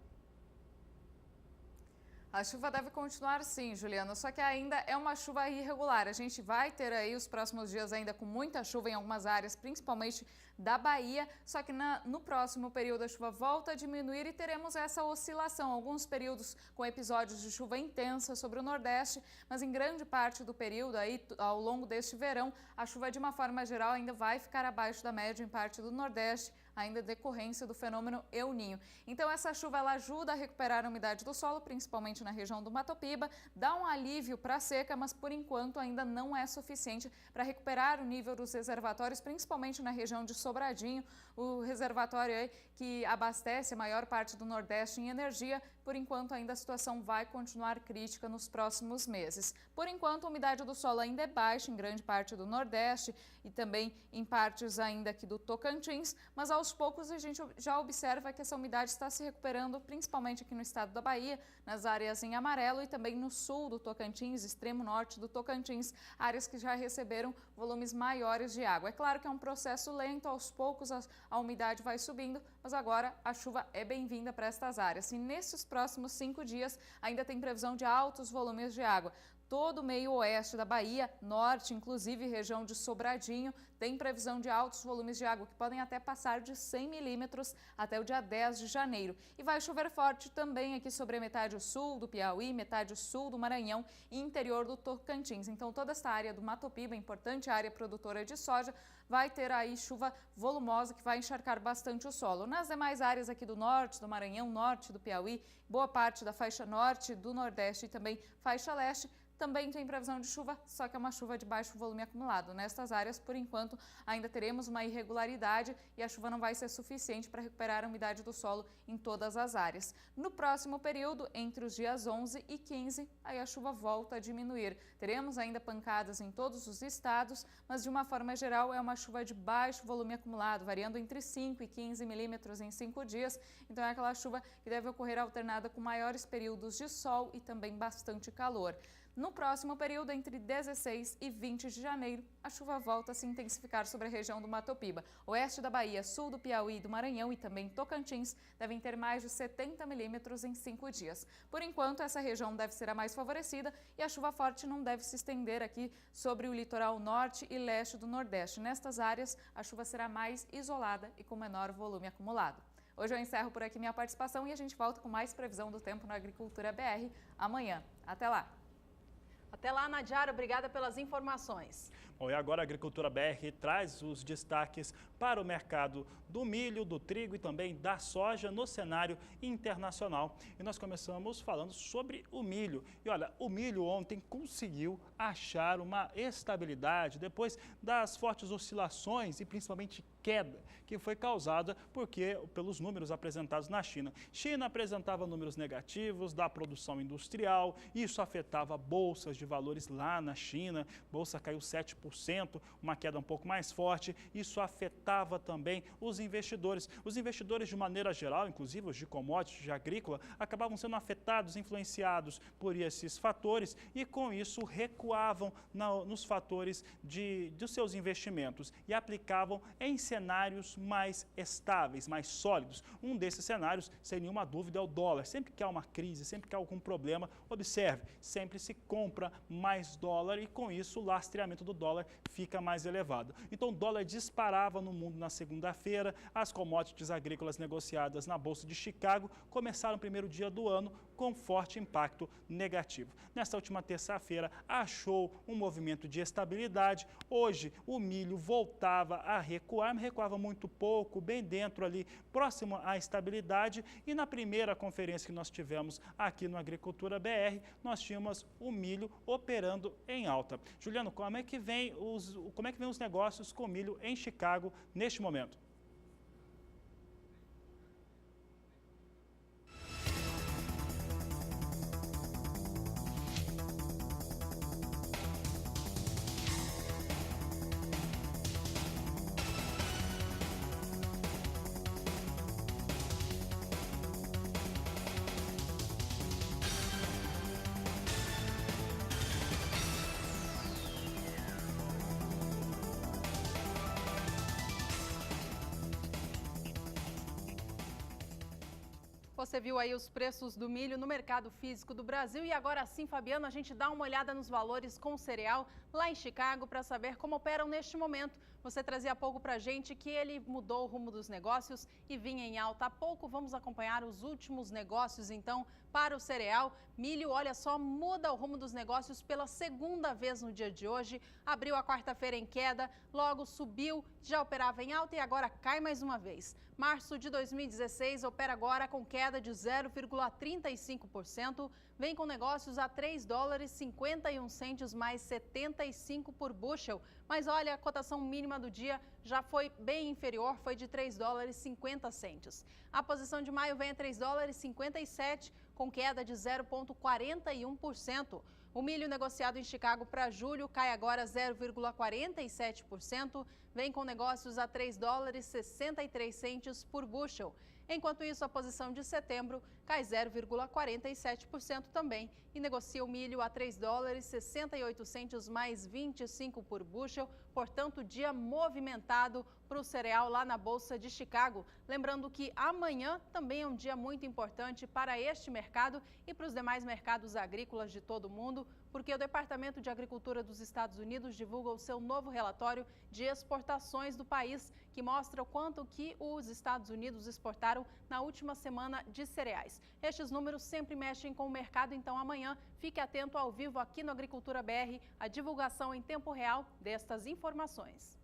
Speaker 3: A chuva deve continuar sim, Juliana, só que ainda é uma chuva irregular. A gente vai ter aí os próximos dias ainda com muita chuva em algumas áreas, principalmente da Bahia, só que no próximo período a chuva volta a diminuir e teremos essa oscilação. Alguns períodos com episódios de chuva intensa sobre o Nordeste, mas em grande parte do período, aí, ao longo deste verão, a chuva de uma forma geral ainda vai ficar abaixo da média em parte do Nordeste, ainda decorrência do fenômeno El Niño. Então essa chuva ela ajuda a recuperar a umidade do solo, principalmente na região do Matopiba, dá um alívio para a seca, mas por enquanto ainda não é suficiente para recuperar o nível dos reservatórios, principalmente na região de Sobradinho, o reservatório aí que abastece a maior parte do Nordeste em energia. Por enquanto ainda a situação vai continuar crítica nos próximos meses. Por enquanto a umidade do solo ainda é baixa em grande parte do Nordeste e também em partes ainda aqui do Tocantins, mas aos poucos a gente já observa que essa umidade está se recuperando, principalmente aqui no estado da Bahia, nas áreas em amarelo e também no sul do Tocantins, extremo norte do Tocantins, áreas que já receberam volumes maiores de água. É claro que é um processo lento, aos poucos a umidade vai subindo, mas agora a chuva é bem-vinda para estas áreas. E nesses próximos 5 dias ainda tem previsão de altos volumes de água. todo o meio oeste da Bahia, norte, inclusive região de Sobradinho, tem previsão de altos volumes de água que podem até passar de 100 milímetros até o dia 10 de janeiro. E vai chover forte também aqui sobre a metade sul do Piauí, metade sul do Maranhão e interior do Tocantins. Então toda esta área do Mato Piba, importante área produtora de soja, vai ter aí chuva volumosa que vai encharcar bastante o solo. Nas demais áreas aqui do norte do Maranhão, norte do Piauí, boa parte da faixa norte do Nordeste e também faixa leste, também tem previsão de chuva, só que é uma chuva de baixo volume acumulado. Nestas áreas, por enquanto, ainda teremos uma irregularidade e a chuva não vai ser suficiente para recuperar a umidade do solo em todas as áreas. No próximo período, entre os dias 11 e 15, aí a chuva volta a diminuir. Teremos ainda pancadas em todos os estados, mas de uma forma geral é uma chuva de baixo volume acumulado, variando entre 5 e 15 milímetros em 5 dias. Então é aquela chuva que deve ocorrer alternada com maiores períodos de sol e também bastante calor. No próximo período, entre 16 e 20 de janeiro, a chuva volta a se intensificar sobre a região do Mato Piba. Oeste da Bahia, sul do Piauí e do Maranhão e também Tocantins devem ter mais de 70 milímetros em 5 dias. Por enquanto, essa região deve ser a mais favorecida e a chuva forte não deve se estender aqui sobre o litoral norte e leste do Nordeste. Nestas áreas, a chuva será mais isolada e com menor volume acumulado. Hoje eu encerro por aqui minha participação e a gente volta com mais previsão do tempo na Agricultura BR amanhã. Até lá!
Speaker 2: Até lá, Nadiara, obrigada pelas informações.
Speaker 1: Bom, e agora a Agricultura BR traz os destaques para o mercado do milho, do trigo e também da soja no cenário internacional. E nós começamos falando sobre o milho. E olha, o milho ontem conseguiu achar uma estabilidade depois das fortes oscilações e principalmente queda que foi causada pelos números apresentados na China. China apresentava números negativos da produção industrial, isso afetava bolsas de valores lá na China, bolsa caiu 7%, uma queda um pouco mais forte, isso afetava também os investidores. Os investidores de maneira geral, inclusive os de commodities, de agrícola, acabavam sendo afetados, influenciados por esses fatores e com isso recuavam nos fatores dos seus investimentos e aplicavam em cenários mais estáveis, mais sólidos. Um desses cenários, sem nenhuma dúvida, é o dólar. Sempre que há uma crise, sempre que há algum problema, observe, sempre se compra mais dólar e com isso o lastreamento do dólar fica mais elevado. Então o dólar disparava no mundo na segunda-feira, as commodities agrícolas negociadas na Bolsa de Chicago começaram o primeiro dia do ano com forte impacto negativo. Nesta última terça-feira achou um movimento de estabilidade. Hoje o milho voltava a recuar, mas recuava muito pouco, bem dentro ali, próximo à estabilidade. E na primeira conferência que nós tivemos aqui no Agricultura BR, nós tínhamos o milho operando em alta. Juliano, como é que vem os negócios com milho em Chicago neste momento?
Speaker 2: Você viu aí os preços do milho no mercado físico do Brasil e agora sim, Fabiano, a gente dá uma olhada nos valores com cereal lá em Chicago para saber como operam neste momento. Você trazia há pouco para a gente que ele mudou o rumo dos negócios e vinha em alta há pouco. Vamos acompanhar os últimos negócios então para o cereal. Milho, olha só, muda o rumo dos negócios pela segunda vez no dia de hoje. Abriu a quarta-feira em queda, logo subiu, já operava em alta e agora cai mais uma vez. Março de 2016 opera agora com queda de 0,35%, vem com negócios a $3,51 mais 75 por bushel. Mas olha, a cotação mínima do dia já foi bem inferior, foi de $3,50. A posição de maio vem a $3,57, com queda de 0,41%. O milho negociado em Chicago para julho cai agora 0,47%, vem com negócios a $3,63 por bushel. Enquanto isso, a posição de setembro cai 0,47% também e negocia o milho a $3,68 mais 25 por bushel. Portanto, dia movimentado para o cereal lá na Bolsa de Chicago. Lembrando que amanhã também é um dia muito importante para este mercado e para os demais mercados agrícolas de todo o mundo, porque o Departamento de Agricultura dos Estados Unidos divulga o seu novo relatório de exportações do país, que mostra o quanto que os Estados Unidos exportaram na última semana de cereais. Estes números sempre mexem com o mercado, então amanhã fique atento ao vivo aqui no Agricultura BR, a divulgação em tempo real destas informações.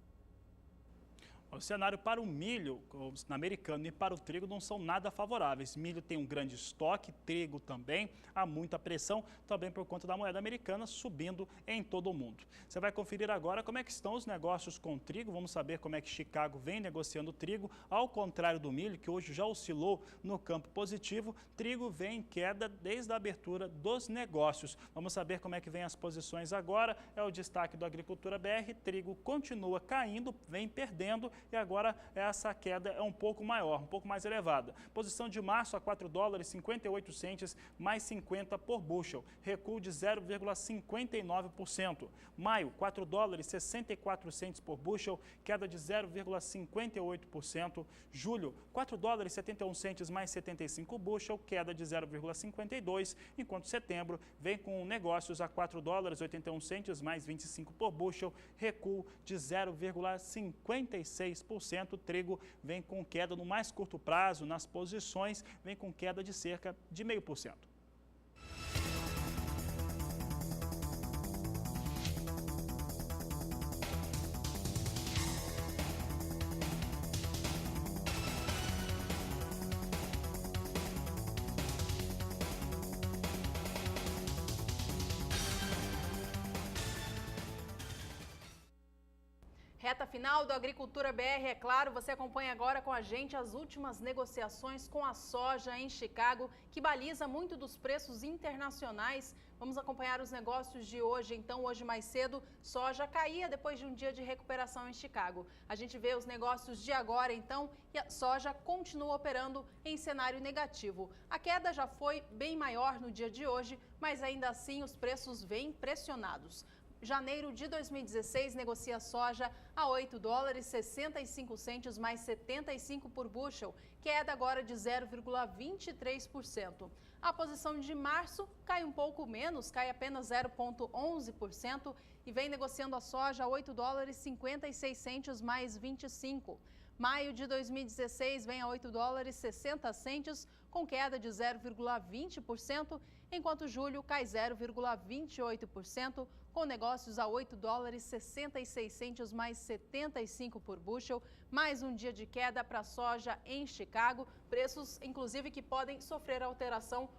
Speaker 1: O cenário para o milho americano e para o trigo não são nada favoráveis. Milho tem um grande estoque, trigo também, há muita pressão, também por conta da moeda americana subindo em todo o mundo. Você vai conferir agora como é que estão os negócios com trigo, vamos saber como é que Chicago vem negociando trigo. Ao contrário do milho, que hoje já oscilou no campo positivo, trigo vem em queda desde a abertura dos negócios. Vamos saber como é que vem as posições agora, é o destaque do Agricultura BR, trigo continua caindo, vem perdendo, e agora essa queda é um pouco maior, um pouco mais elevada. Posição de março a $4,58 mais 50 por bushel, recuo de 0,59%. Maio, $4,64 por bushel, queda de 0,58%. Julho, $4,71 mais 75 bushel, queda de 0,52%, enquanto setembro vem com negócios a $4,81 mais 25 por bushel, recuo de 0,56%. O trigo vem com queda no mais curto prazo, nas posições, vem com queda de cerca de 0,5%.
Speaker 2: Reta final do Agricultura BR, é claro, você acompanha agora com a gente as últimas negociações com a soja em Chicago, que baliza muito dos preços internacionais. Vamos acompanhar os negócios de hoje. Então, hoje mais cedo, soja caía depois de um dia de recuperação em Chicago. A gente vê os negócios de agora, então, e a soja continua operando em cenário negativo. A queda já foi bem maior no dia de hoje, mas ainda assim os preços vêm pressionados. Janeiro de 2016 negocia soja a $8,65 mais 75 por bushel, queda agora de 0,23%. A posição de março cai um pouco menos, cai apenas 0,11% e vem negociando a soja a $8,56 mais 25. Maio de 2016 vem a $8,60 com queda de 0,20%, enquanto julho cai 0,28%, com negócios a $8,66 mais 75 por bushel. Mais um dia de queda para a soja em Chicago, preços inclusive que podem sofrer alteração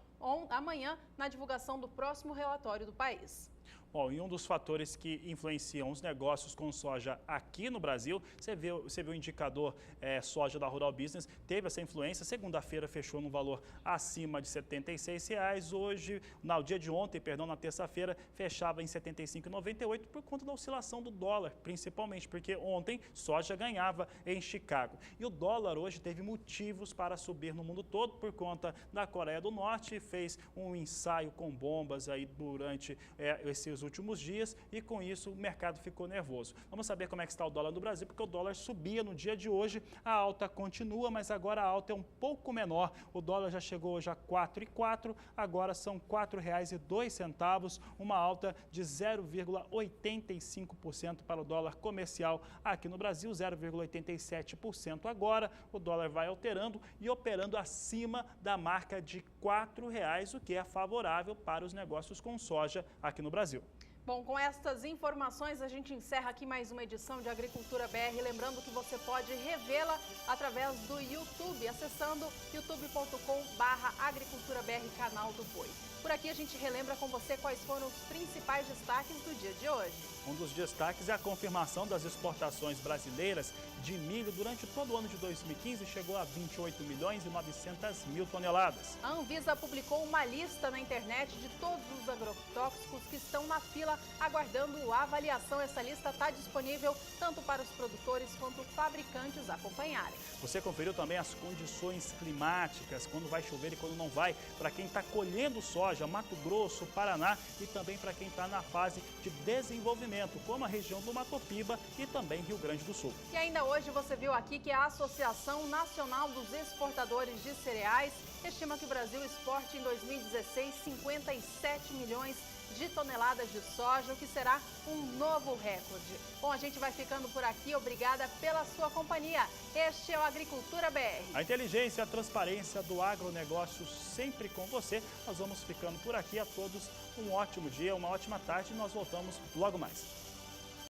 Speaker 2: amanhã na divulgação do próximo relatório do país.
Speaker 1: Bom, e um dos fatores que influenciam os negócios com soja aqui no Brasil, você viu o indicador soja da Rural Business, teve essa influência. Segunda-feira fechou no valor acima de R$ 76,00. Hoje, no dia de ontem, na terça-feira, fechava em R$ 75,98 por conta da oscilação do dólar, principalmente porque ontem soja ganhava em Chicago. E o dólar hoje teve motivos para subir no mundo todo por conta da Coreia do Norte, fez um ensaio com bombas aí durante esses últimos dias e com isso o mercado ficou nervoso. Vamos saber como é que está o dólar no Brasil, porque o dólar subia no dia de hoje, a alta continua, mas agora a alta é um pouco menor. O dólar já chegou hoje a R$ 4,04, agora são R$ 4,02, uma alta de 0,85% para o dólar comercial aqui no Brasil, 0,87% agora. O dólar vai alterando e operando acima da marca de R$ 4,00, o que é favorável para os negócios com soja aqui no Brasil.
Speaker 2: Bom, com estas informações a gente encerra aqui mais uma edição de Agricultura BR. Lembrando que você pode revê-la através do YouTube, acessando youtube.com/agriculturabr, canal do Boi. Por aqui a gente relembra com você quais foram os principais destaques do dia de hoje.
Speaker 1: Um dos destaques é a confirmação das exportações brasileiras de milho durante todo o ano de 2015, chegou a 28 milhões e 900 mil toneladas.
Speaker 2: A Anvisa publicou uma lista na internet de todos os agrotóxicos que estão na fila aguardando a avaliação. Essa lista está disponível tanto para os produtores quanto fabricantes acompanharem.
Speaker 1: Você conferiu também as condições climáticas, quando vai chover e quando não vai, para quem está colhendo soja, Mato Grosso, Paraná e também para quem está na fase de desenvolvimento, como a região do Mato Piba e também Rio Grande do Sul.
Speaker 2: E ainda hoje você viu aqui que a Associação Nacional dos Exportadores de Cereais estima que o Brasil exporte em 2016 57 milhões de toneladas de soja, o que será um novo recorde. Bom, a gente vai ficando por aqui. Obrigada pela sua companhia. Este é o Agricultura BR.
Speaker 1: A inteligência e a transparência do agronegócio sempre com você. Nós vamos ficando por aqui. A todos um ótimo dia, uma ótima tarde e nós voltamos logo mais.